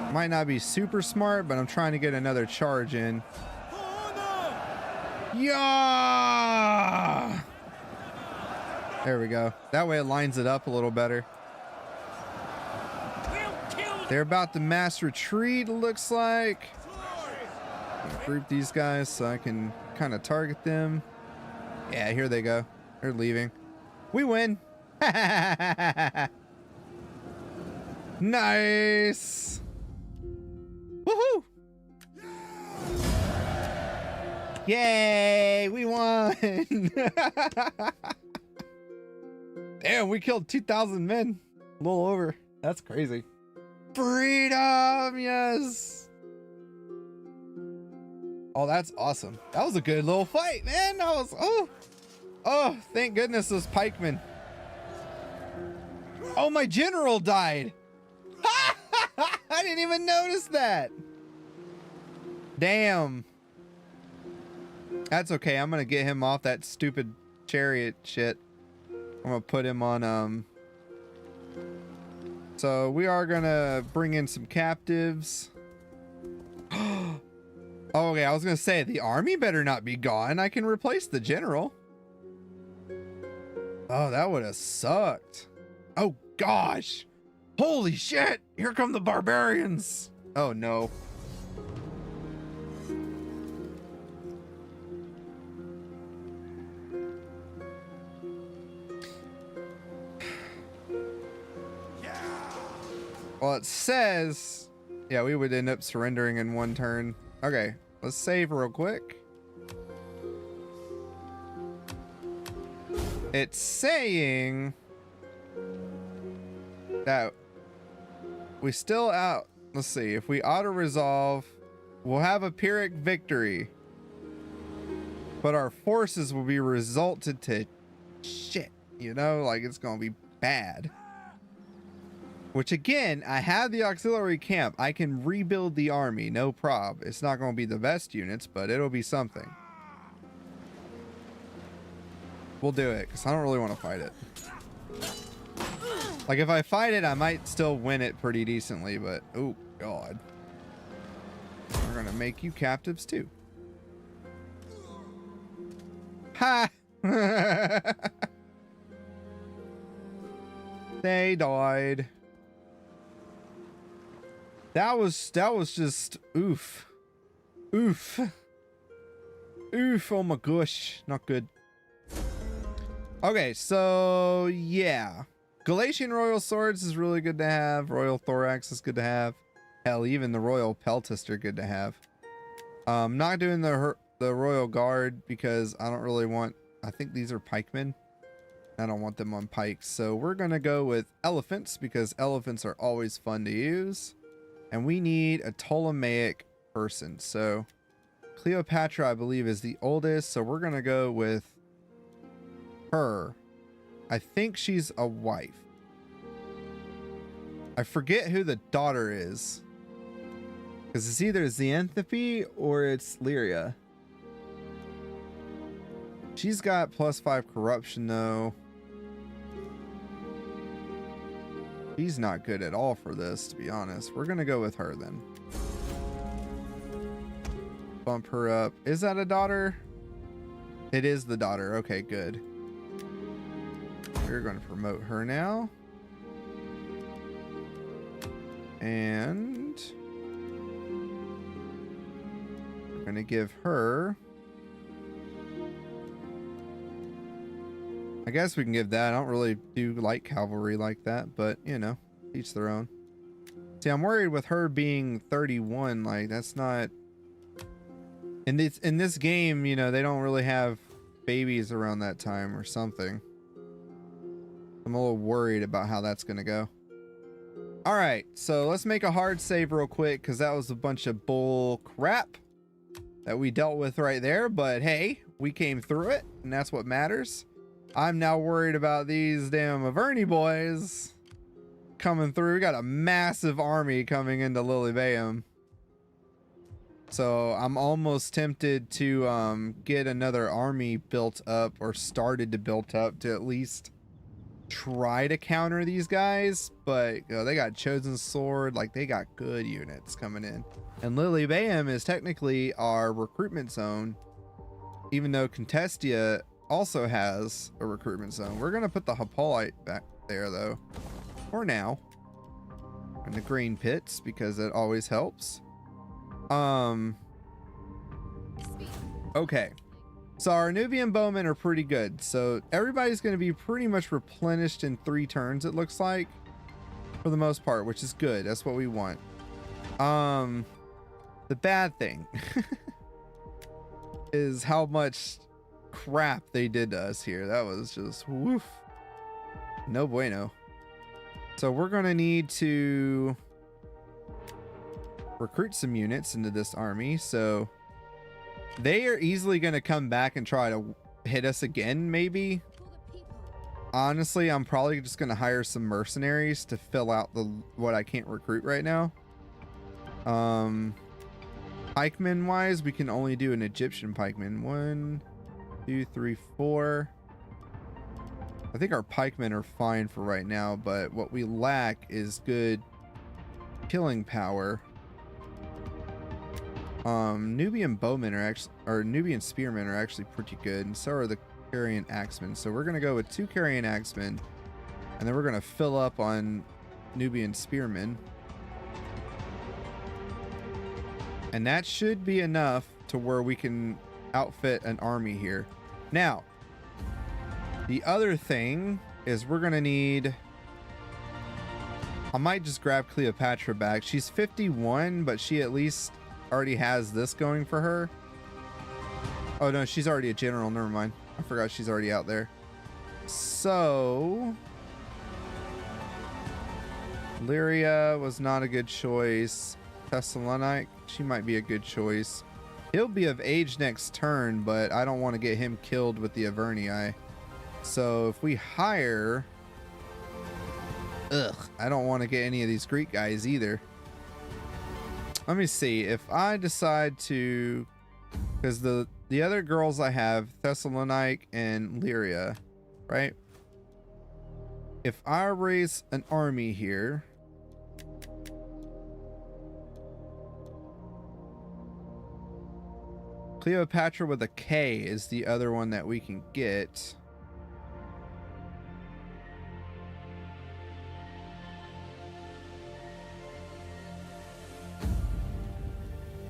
enemy! Might not be super smart, but I'm trying to get another charge in. For honor! Yeah! There we go. That way it lines it up a little better. They're about to mass retreat, looks like. Group these guys so I can kind of target them. Yeah, here they go. They're leaving. We win. Nice. Woohoo. Yay, we won. Damn, we killed 2,000 men. A little over. That's crazy. Freedom, yes. Oh, that's awesome. That was a good little fight, man. That was, oh, thank goodness those pikemen. Oh, my general died. I didn't even notice that. Damn. That's okay. I'm gonna get him off that stupid chariot shit. I'm gonna put him on, so we are gonna bring in some captives. Oh, okay, I was gonna say, the army better not be gone. I can replace the general. Oh, that would have sucked. Oh, gosh. Holy shit. Here come the barbarians. Oh, no. Well, it says, yeah, we would end up surrendering in one turn. Okay, let's save real quick. It's saying that we still out. Let's see, if we auto resolve, we'll have a Pyrrhic victory, but our forces will be resulted to shit, you know, like it's gonna be bad. Which again, I have the auxiliary camp. I can rebuild the army, no prob. It's not going to be the best units, but it'll be something. We'll do it, because I don't really want to fight it. Like, if I fight it, I might still win it pretty decently, but... oh, God. We're going to make you captives, too. Ha! They died. That was just oof. Oof. Oof, oh my gosh. Not good. Okay, so yeah. Galatian Royal Swords is really good to have. Royal Thorax is good to have. Hell, even the Royal Peltist are good to have. Not doing the Royal Guard because I don't really want... I think these are pikemen. I don't want them on pikes. So we're going to go with elephants because elephants are always fun to use. And we need a Ptolemaic person. So Cleopatra, I believe, is the oldest. So we're going to go with her. I think she's a wife. I forget who the daughter is. Because it's either Xanthippe or it's Lyria. She's got +5 corruption, though. She's not good at all for this, to be honest. We're going to go with her then. Bump her up. Is that a daughter? It is the daughter. Okay, good. We're going to promote her now. And we're going to give her... I guess we can give that. I don't really do light cavalry like that, but you know, each their own. See, I'm worried with her being 31. Like, that's not in this game. You know, they don't really have babies around that time or something. I'm a little worried about how that's gonna go. All right, so let's make a hard save real quick because that was a bunch of bull crap that we dealt with right there. But hey, we came through it, and that's what matters. I'm now worried about these damn Averni boys coming through. We got a massive army coming into Lilybaeum. So I'm almost tempted to get another army built up or started to build up to at least try to counter these guys. But you know, they got Chosen Sword, like they got good units coming in. And Lilybaeum is technically our recruitment zone, even though Contestia also has a recruitment zone. We're gonna put the Hippolyte back there though, for now, in the green pits because it always helps. Okay, so our Nubian bowmen are pretty good. So everybody's gonna be pretty much replenished in 3 turns. It looks like, for the most part, which is good. That's what we want. The bad thing is how much crap they did to us here. That was just woof. No bueno. So we're gonna need to recruit some units into this army. So they are easily gonna come back and try to hit us again, maybe. Honestly, I'm probably just gonna hire some mercenaries to fill out what I can't recruit right now. Pikeman wise, we can only do an Egyptian pikeman. 1, 2, 3, 4. I think our pikemen are fine for right now, but what we lack is good killing power. Nubian bowmen are actually, or Nubian spearmen are actually pretty good, and so are the carrion axemen. So we're gonna go with 2 carrion axemen, and then we're gonna fill up on Nubian spearmen. And that should be enough to where we can outfit an army here. Now, the other thing is we're gonna need, I might just grab Cleopatra back. She's 51, but she at least already has this going for her. Oh no, she's already a general. Never mind. I forgot she's already out there. So Lyria was not a good choice. Thessalonike, she might be a good choice. He'll be of age next turn, but I don't want to get him killed with the Avernii. So if we hire, I don't want to get any of these Greek guys either. Let me see if I decide to, because the other girls I have, Thessalonike and Lyria, right? If I raise an army here, Cleopatra with a K is the other one that we can get.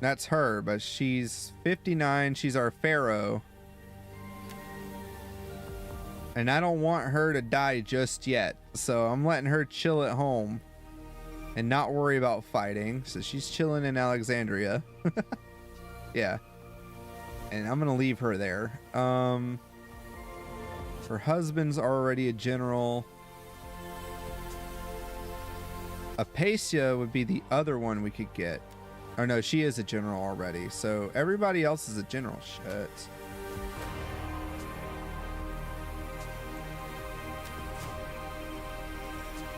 That's her, but she's 59. She's our pharaoh. And I don't want her to die just yet. So I'm letting her chill at home and not worry about fighting. So she's chilling in Alexandria. Yeah. And I'm going to leave her there. Her husband's already a general. Apacia would be the other one we could get. Oh no, she is a general already. So everybody else is a general. Shit.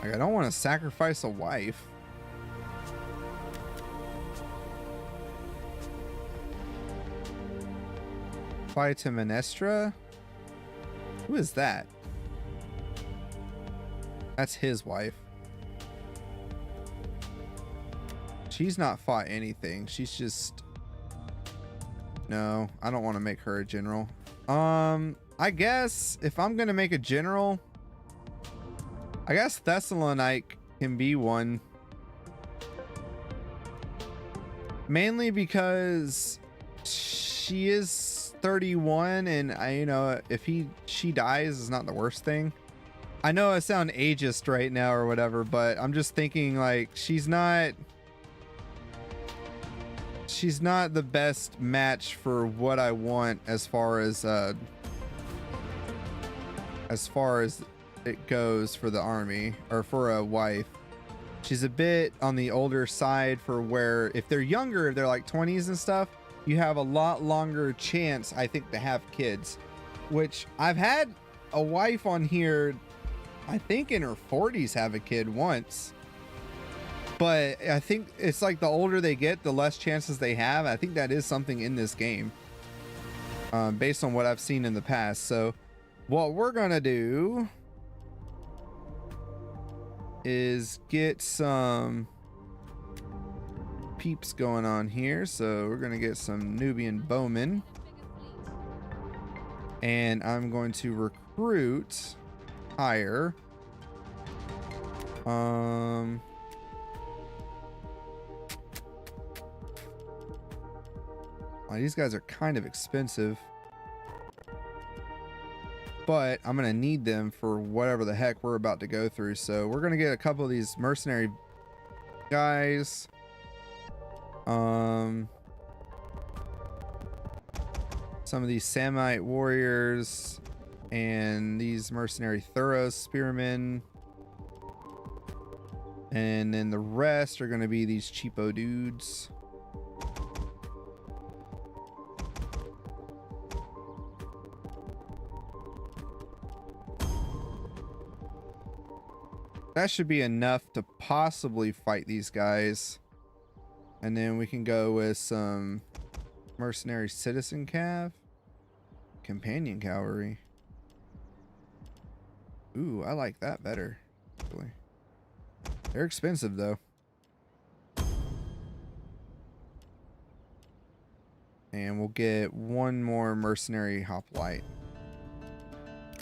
Like, I don't want to sacrifice a wife. Clytemnestra? Who is that? That's his wife. She's not fought anything. She's just... No, I don't want to make her a general. I guess if I'm going to make a general, I guess Thessalonike can be one. Mainly because she is 31 and you know, if she dies is not the worst thing. I know I sound ageist right now or whatever, but I'm just thinking like she's not the best match for what I want as far as it goes for the army or for a wife. She's a bit on the older side for where if they're younger, if they're like 20s and stuff, you have a lot longer chance, I think, to have kids, which I've had a wife on here, I think in her 40s have a kid once. But I think it's like the older they get, the less chances they have. I think that is something in this game, based on what I've seen in the past. So what we're going to do is get some peeps going on here. So we're going to get some Nubian bowmen. And I'm going to recruit higher. Well, these guys are kind of expensive, but I'm gonna need them for whatever the heck we're about to go through. So we're gonna get a couple of these mercenary guys. Some of these Samite warriors and these mercenary Thuros spearmen. And then the rest are gonna be these cheapo dudes. That should be enough to possibly fight these guys. And then we can go with some mercenary citizen cav. Companion cavalry. Ooh, I like that better. Actually. They're expensive though. And we'll get one more mercenary hoplite.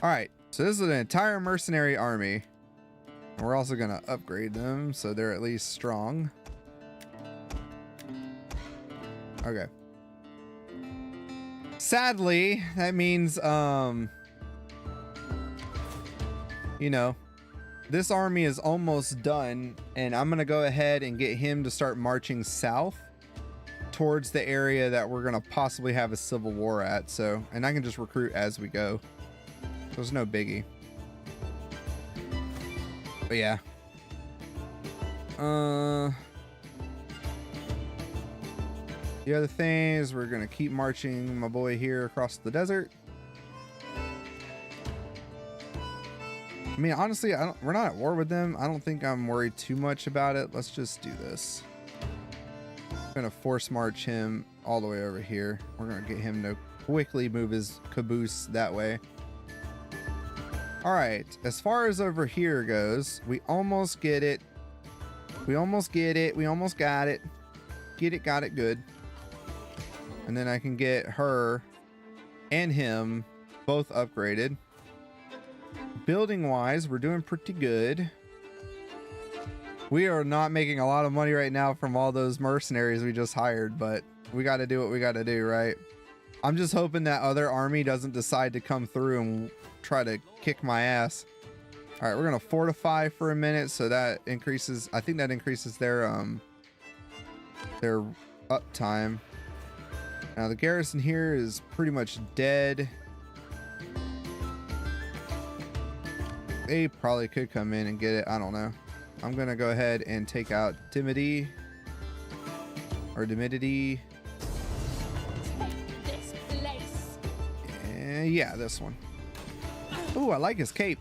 Alright, so this is an entire mercenary army. And we're also gonna upgrade them so they're at least strong. Okay. Sadly, that means you know, this army is almost done, and I'm gonna go ahead and get him to start marching south towards the area that we're gonna possibly have a civil war at. So, and I can just recruit as we go. There's no biggie. But yeah. The other thing is we're gonna keep marching my boy here across the desert. I mean, honestly, we're not at war with them. I don't think I'm worried too much about it. Let's just do this. I'm gonna force march him all the way over here. We're gonna get him to quickly move his caboose that way. All right, as far as over here goes, we almost get it. We almost get it. We almost got it. Get it, got it, good. And then I can get her and him both upgraded. Building wise, we're doing pretty good. We are not making a lot of money right now from all those mercenaries we just hired, but we got to do what we got to do, right? I'm just hoping that other army doesn't decide to come through and try to kick my ass. All right, we're gonna fortify for a minute, so that increases. I think that increases their uptime. Now the garrison here is pretty much dead. They probably could come in and get it. I don't know. I'm gonna go ahead and take out Timidity or Timidity. This place. Yeah, this one. Ooh, I like his cape.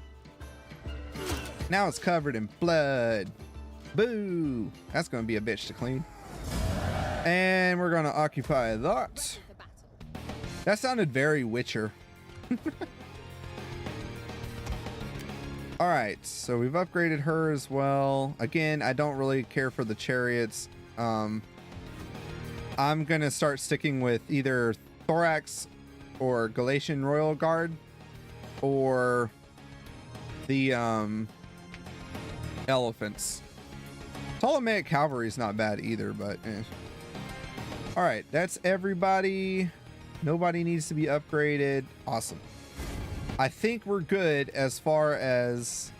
Now it's covered in blood. Boo! That's gonna be a bitch to clean. And we're gonna occupy that. That sounded very Witcher. All right, so we've upgraded her as well. Again, I don't really care for the chariots. I'm gonna start sticking with either Thorax or Galatian Royal Guard or the elephants. Ptolemaic cavalry is not bad either, but all right, that's everybody. Nobody needs to be upgraded. Awesome. I think we're good as far as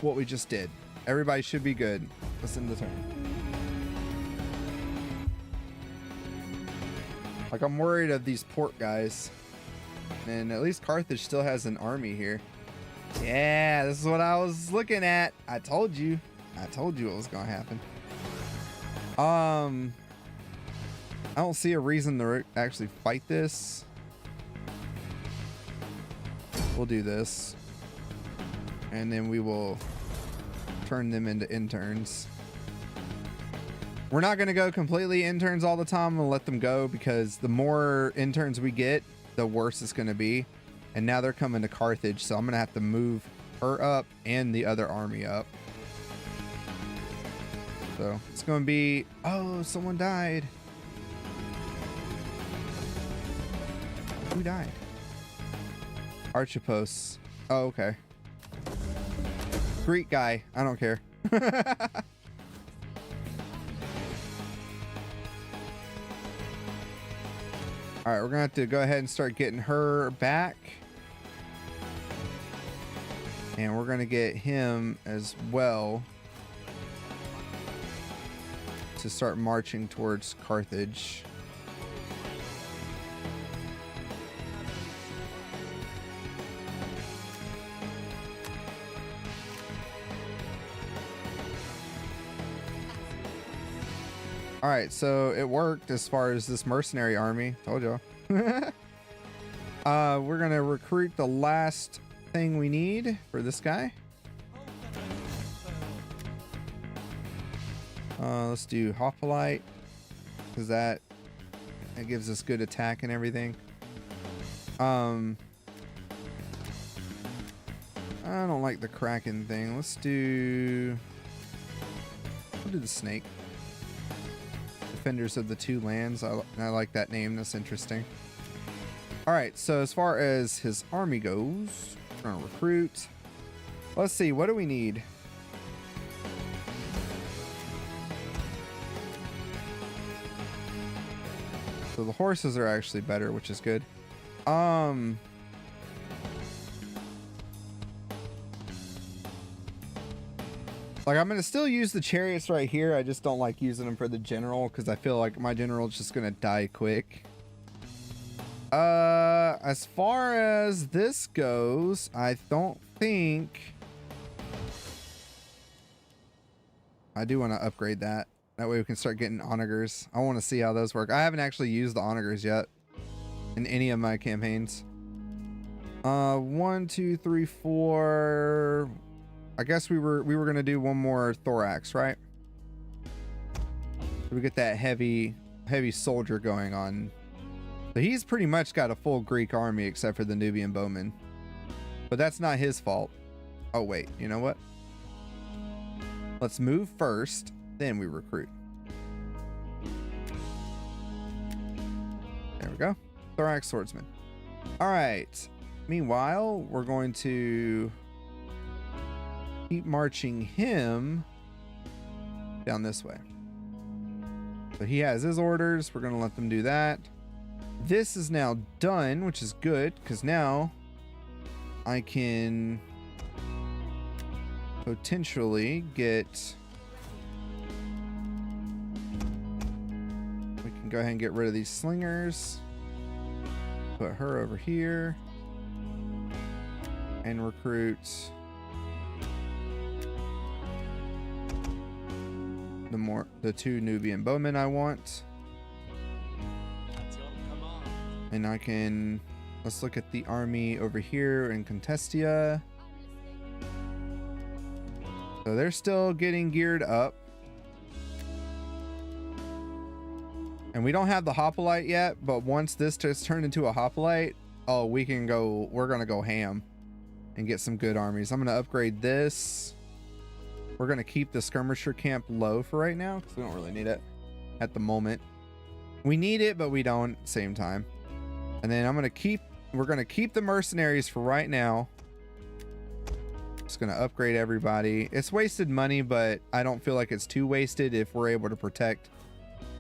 what we just did. Everybody should be good. Let's end the turn. Like, I'm worried of these port guys. And at least Carthage still has an army here. Yeah, this is what I was looking at. I told you. I told you what was going to happen. I don't see a reason to actually fight this. We'll do this. And then we will turn them into interns. We're not going to go completely interns all the time. I'm going to let them go because the more interns we get, the worse it's going to be. And now they're coming to Carthage, so I'm going to have to move her up and the other army up. So it's going to be... Oh, someone died. Who died? Archipos. Oh, okay. Greek guy. I don't care. All right, we're gonna have to go ahead and start getting her back. And we're gonna get him as well to start marching towards Carthage. All right, so it worked as far as this mercenary army. Told y'all. We're gonna recruit the last thing we need for this guy. Let's do Hoplite, because that gives us good attack and everything. I don't like the Kraken thing. We'll do the snake. Defenders of the Two Lands. I like that name. That's interesting. All right, so as far as his army goes, we're gonna recruit. Let's see, what do we need? So the horses are actually better, which is good. Like, I'm gonna still use the chariots right here. I just don't like using them for the general because I feel like my general is just gonna die quick. As far as this goes, I don't think I do want to upgrade that. That way we can start getting onagers. I want to see how those work. I haven't actually used the onagers yet in any of my campaigns. 1, 2, 3, 4. I guess we were gonna do one more thorax, right? So we get that heavy soldier going on. So he's pretty much got a full Greek army except for the Nubian bowmen. But that's not his fault. Oh wait, you know what? Let's move first, then we recruit. There we go. Thorax swordsman. All right. Meanwhile, we're going to keep marching him down this way. So he has his orders. We're going to let them do that. This is now done, which is good because now I can potentially get... We can go ahead and get rid of these slingers. Put her over here. And recruit the 2 Nubian bowmen I want. And I can, let's look at the army over here in Contestia. So they're still getting geared up. And we don't have the hoplite yet, but once this just turned into a hoplite, oh, we're gonna go ham and get some good armies. I'm gonna upgrade this. We're gonna keep the skirmisher camp low for right now because we don't really need it at the moment. We need it, but we don't at the same time. And then we're gonna keep the mercenaries for right now. Just gonna upgrade everybody. It's wasted money, but I don't feel like it's too wasted if we're able to protect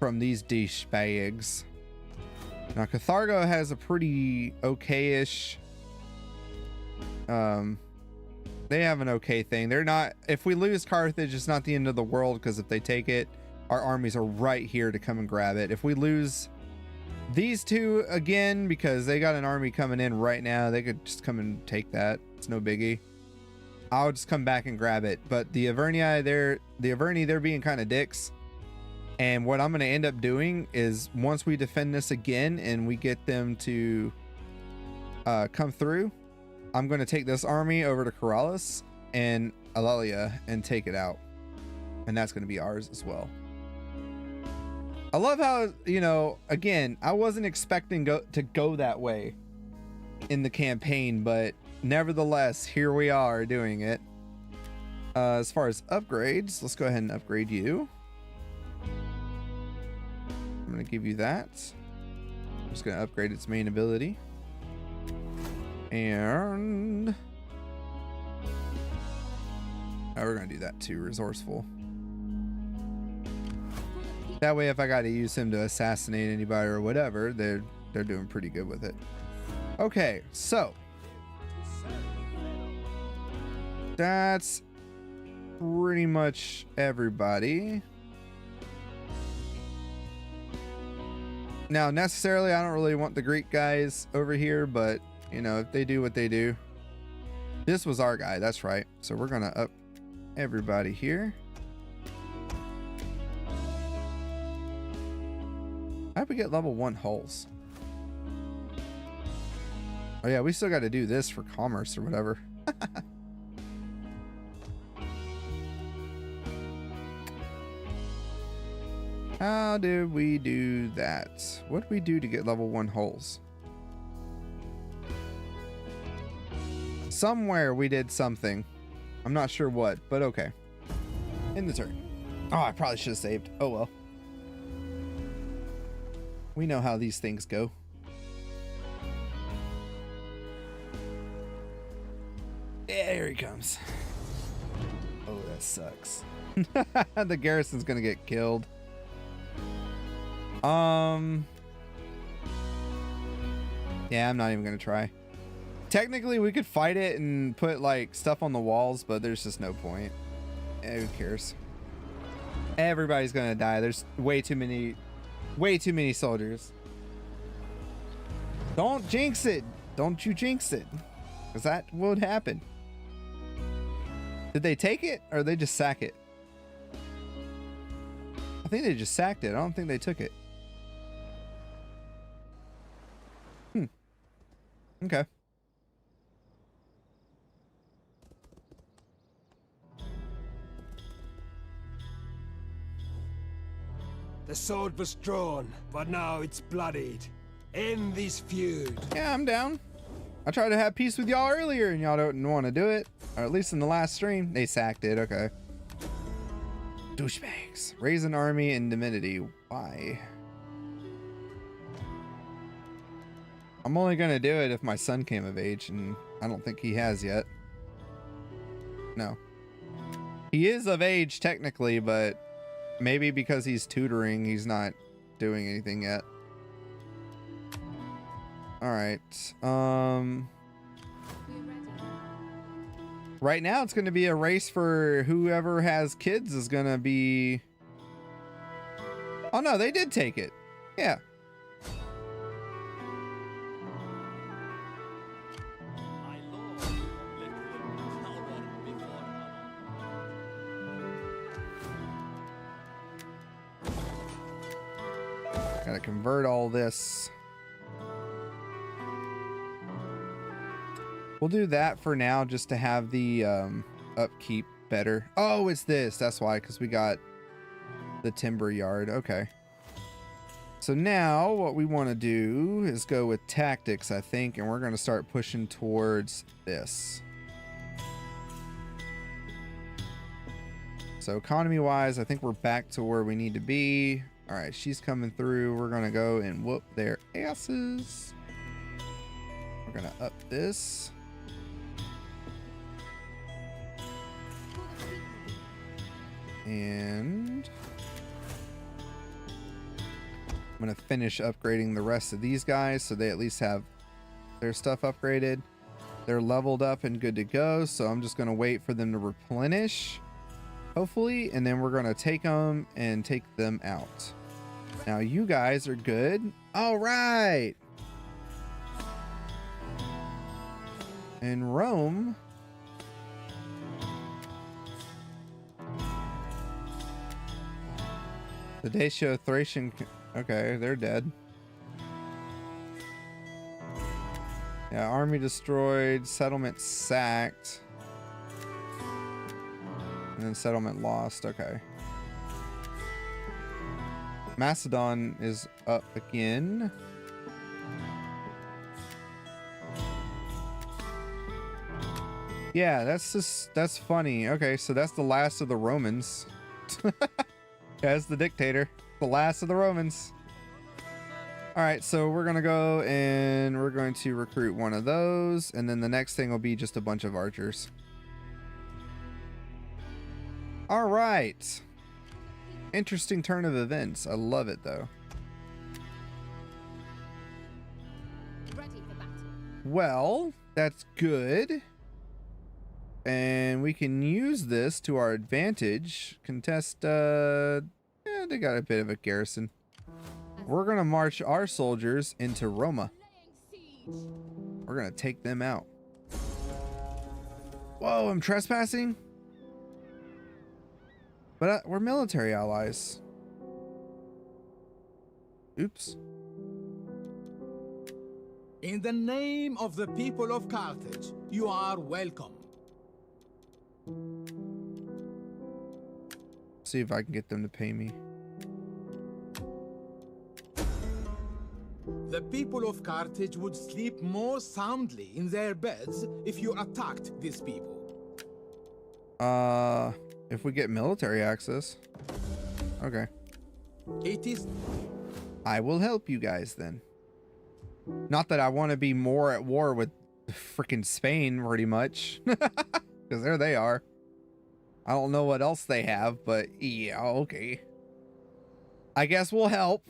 from these douchebags. Now Carthago has a pretty okay-ish. They have an okay thing. They're not. If we lose Carthage, it's not the end of the world because if they take it, our armies are right here to come and grab it. If we lose these two again because they got an army coming in right now, they could just come and take that. It's no biggie. I'll just come back and grab it. But the Averni, they're being kind of dicks. And what I'm going to end up doing is once we defend this again and we get them to come through, I'm going to take this army over to Corrales and Alelia and take it out. And that's going to be ours as well. I love how, you know, again, I wasn't expecting to go that way in the campaign, but nevertheless, here we are doing it. As far as upgrades, let's go ahead and upgrade you. I'm going to give you that. I'm just going to upgrade its main ability. And oh, we're gonna do that too. Resourceful. That way, if I got to use him to assassinate anybody or whatever, they're doing pretty good with it. Okay, so that's pretty much everybody. Now, necessarily, I don't really want the Greek guys over here, but you know, if they do what they do. This was our guy, that's right. So we're gonna up everybody here. How'd we get level 1 hulls? Oh yeah, we still got to do this for commerce or whatever. How did we do that? What did we do to get level 1 hulls? Somewhere we did something. I'm not sure what, but okay. In the turn. Oh, I probably should have saved. Oh well. We know how these things go. Yeah, here he comes. Oh, that sucks. The garrison's gonna get killed. Yeah, I'm not even gonna try. Technically, we could fight it and put like stuff on the walls, but there's just no point. Who cares? Everybody's gonna die. There's way too many soldiers. Don't jinx it. Don't you jinx it. Because that would happen. Did they take it or they just sack it? I think they just sacked it. I don't think they took it. Okay. The sword was drawn, but now it's bloodied. End this feud. Yeah, I'm down. I tried to have peace with y'all earlier and y'all don't want to do it. Or at least in the last stream. They sacked it. Okay. Douchebags. Raise an army in divinity. Why? I'm only going to do it if my son came of age, and I don't think he has yet. No. He is of age technically, but maybe because he's tutoring, he's not doing anything yet. All right. Right now it's going to be a race for whoever has kids is going to be... Oh no, they did take it. Yeah. Gotta convert all this. We'll do that for now just to have the upkeep better. Oh, it's this. That's why, because we got the timber yard. Okay. So now what we want to do is go with tactics, I think, and we're going to start pushing towards this. So economy-wise, I think we're back to where we need to be. All right, she's coming through. We're going to go and whoop their asses. We're going to up this. And I'm going to finish upgrading the rest of these guys so they at least have their stuff upgraded. They're leveled up and good to go. So I'm just going to wait for them to replenish, hopefully, and then we're going to take them and take them out. Now you guys are good. All right. In Rome, the Dacia Thracian. Okay, they're dead. Yeah, army destroyed, settlement sacked, and then settlement lost. Okay. Macedon is up again. Yeah, that's funny. Okay, so that's the last of the Romans. As the dictator, the last of the Romans. All right, so we're gonna go and we're going going to recruit one of those, and then the next thing will be just a bunch of archers. All right. Interesting turn of events. I love it though. Ready for battle. Well, that's good. And we can use this to our advantage. Contest, yeah, they got a bit of a garrison. We're gonna march our soldiers into Roma. We're gonna take them out. Whoa, I'm trespassing? But we're military allies. Oops. In the name of the people of Carthage, you are welcome. See if I can get them to pay me. The people of Carthage would sleep more soundly in their beds if you attacked these people. If we get military access. Okay. It is... I will help you guys then. Not that I want to be more at war with freaking Spain pretty much. Because there they are. I don't know what else they have, but yeah, okay. I guess we'll help.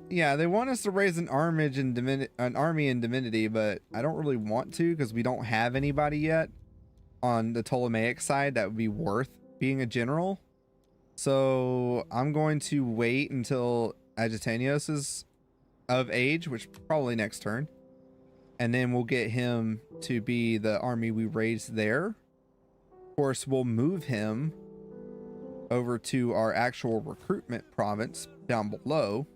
Yeah, they want us to raise an army in Divinity, but I don't really want to because we don't have anybody yet on the Ptolemaic side that would be worth being a general. So I'm going to wait until Agitanios is of age, which probably next turn. And then we'll get him to be the army we raise there. Of course, we'll move him over to our actual recruitment province down below.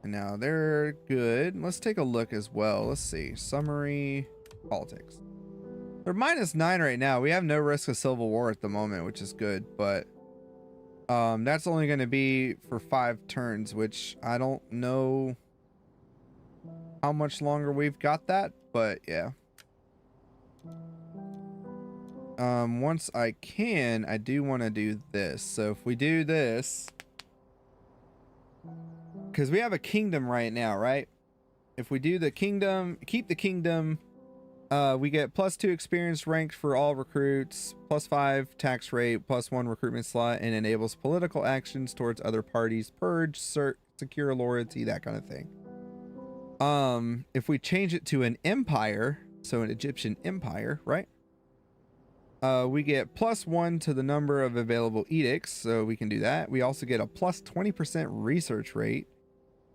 And now they're good. Let's take a look as well. Let's see. Summary politics. They're -9 right now. We have no risk of civil war at the moment, which is good, but that's only going to be for 5 turns, which I don't know how much longer we've got that, but yeah. Once I can, I do want to do this. So if we do this, because we have a kingdom right now, right? If we do the kingdom, keep the kingdom, we get +2 experience ranked for all recruits, +5 tax rate, +1 recruitment slot, and enables political actions towards other parties, purge, secure loyalty, that kind of thing. If we change it to an empire, so an Egyptian empire, right? We get +1 to the number of available edicts, so we can do that. We also get a +20% research rate,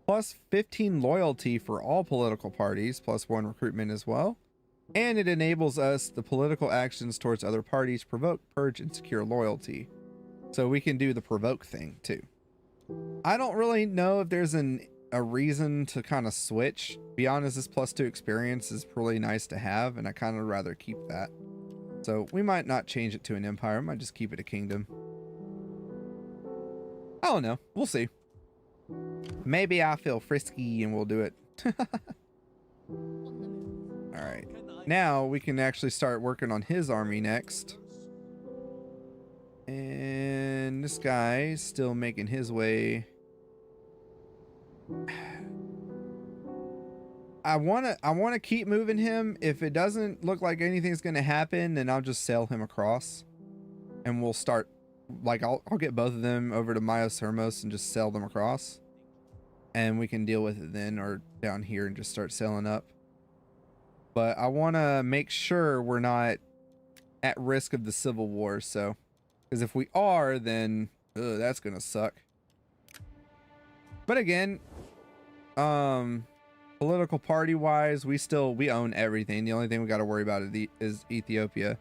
+15 loyalty for all political parties, +1 recruitment as well. And it enables us the political actions towards other parties, provoke, purge, and secure loyalty. So we can do the provoke thing too. I don't really know if there's a reason to kind of switch. To be honest, this +2 experience is really nice to have, and I kind of rather keep that. So we might not change it to an empire. I might just keep it a kingdom. I don't know. We'll see. Maybe I feel frisky and we'll do it. All right. Now we can actually start working on his army next. And this guy is still making his way. I want to keep moving him. If it doesn't look like anything's going to happen, then I'll just sail him across. And we'll start, like, I'll get both of them over to Myos Hermos and just sail them across. And we can deal with it then, or down here and just start sailing up. But I want to make sure we're not at risk of the civil war, so. Because if we are, then that's going to suck. But again, political party wise, we own everything. The only thing we got to worry about is Ethiopia,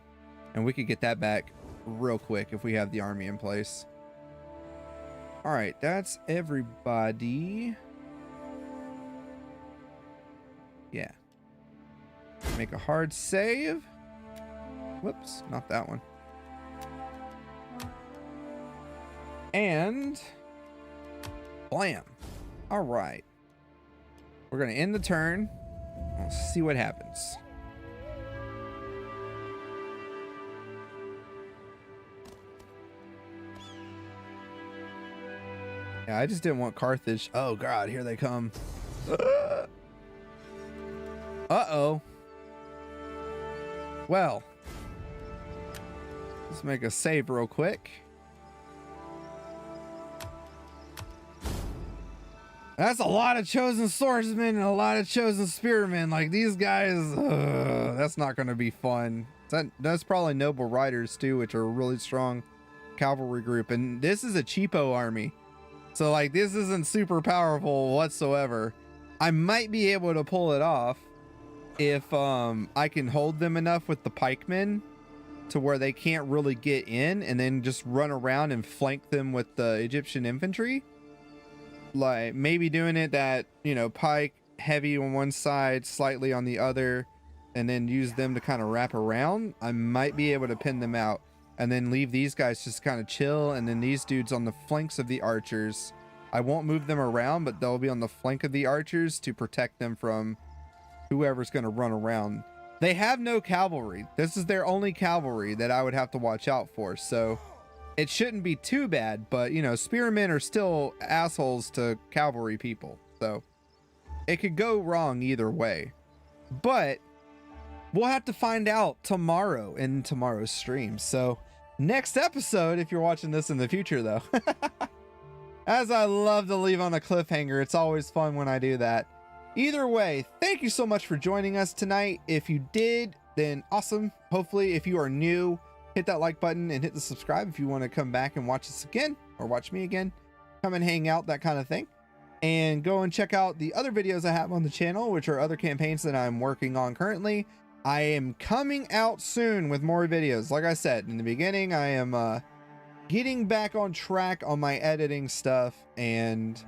and we could get that back real quick if we have the army in place. All right, that's everybody. Yeah. Make a hard save. Whoops, not that one. And blam. All right. We're going to end the turn. We'll see what happens. Yeah, I just didn't want Carthage. Oh God, here they come. Uh-oh. Well, let's make a save real quick. That's a lot of chosen swordsmen and a lot of chosen spearmen. Like these guys, that's not going to be fun. That's probably noble riders too, which are a really strong cavalry group. And this is a cheapo army. So like this isn't super powerful whatsoever. I might be able to pull it off if I can hold them enough with the pikemen to where they can't really get in, and then just run around and flank them with the Egyptian infantry. Like maybe doing it that, you know, pike heavy on one side, slightly on the other, and then use them to kind of wrap around. I might be able to pin them out and then leave these guys just kind of chill, and then these dudes on the flanks of the archers. I won't move them around, but they'll be on the flank of the archers to protect them from whoever's going to run around. They have no cavalry. This is their only cavalry that I would have to watch out for. So it shouldn't be too bad, but you know, spearmen are still assholes to cavalry people. So it could go wrong either way, but we'll have to find out tomorrow in tomorrow's stream. So next episode, if you're watching this in the future though, as I love to leave on a cliffhanger, it's always fun when I do that. Either way, thank you so much for joining us tonight. If you did, then awesome. Hopefully, if you are new, hit that like button and hit the subscribe if you want to come back and watch us again or watch me again. Come and hang out, that kind of thing. And go and check out the other videos I have on the channel, which are other campaigns that I'm working on currently. I am coming out soon with more videos. Like I said in the beginning, I am getting back on track on my editing stuff and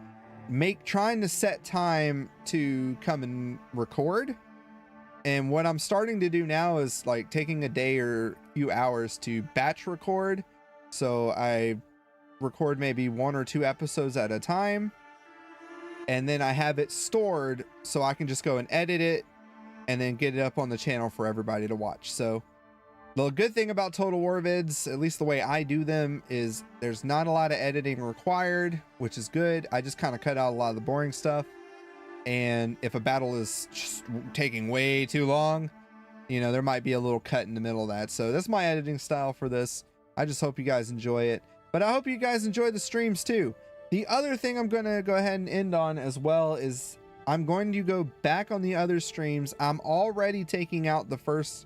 trying to set time to come and record. And what I'm starting to do now is like taking a day or a few hours to batch record. So I record maybe 1 or 2 episodes at a time, and then I have it stored so I can just go and edit it and then get it up on the channel for everybody to watch. So the good thing about Total War vids, at least the way I do them, is there's not a lot of editing required, which is good. I just kind of cut out a lot of the boring stuff. And if a battle is just taking way too long, you know, there might be a little cut in the middle of that. So that's my editing style for this. I just hope you guys enjoy it. But I hope you guys enjoy the streams too. The other thing I'm going to go ahead and end on as well is I'm going to go back on the other streams. I'm already taking out the first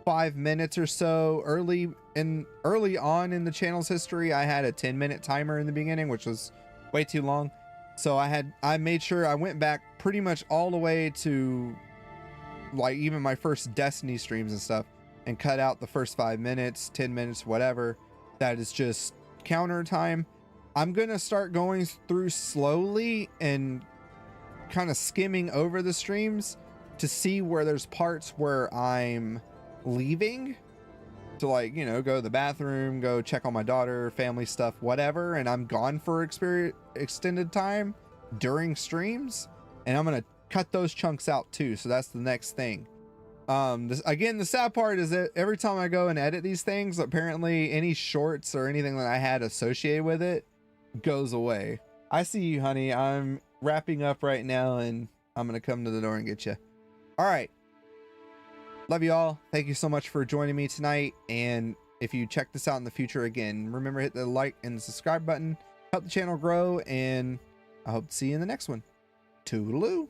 5 minutes or so. Early on in the channel's history, I had a 10-minute timer in the beginning, which was way too long. So I made sure I went back pretty much all the way to like even my first Destiny streams and stuff, and cut out the first 5 minutes, 10 minutes, whatever. That is just counter time. I'm gonna start going through slowly and kind of skimming over the streams to see where there's parts where I'm leaving to, like, you know, go to the bathroom, go check on my daughter, family stuff, whatever, and I'm gone for extended time during streams, and I'm gonna cut those chunks out too. So that's the next thing. Again, the sad part is that every time I go and edit these things, apparently any shorts or anything that I had associated with it goes away. I see you, honey. I'm wrapping up right now, and I'm gonna come to the door and get you. All right, love you all. Thank you so much for joining me tonight. And if you check this out in the future, again, remember, hit the like and the subscribe button, help the channel grow, and I hope to see you in the next one. Toodaloo.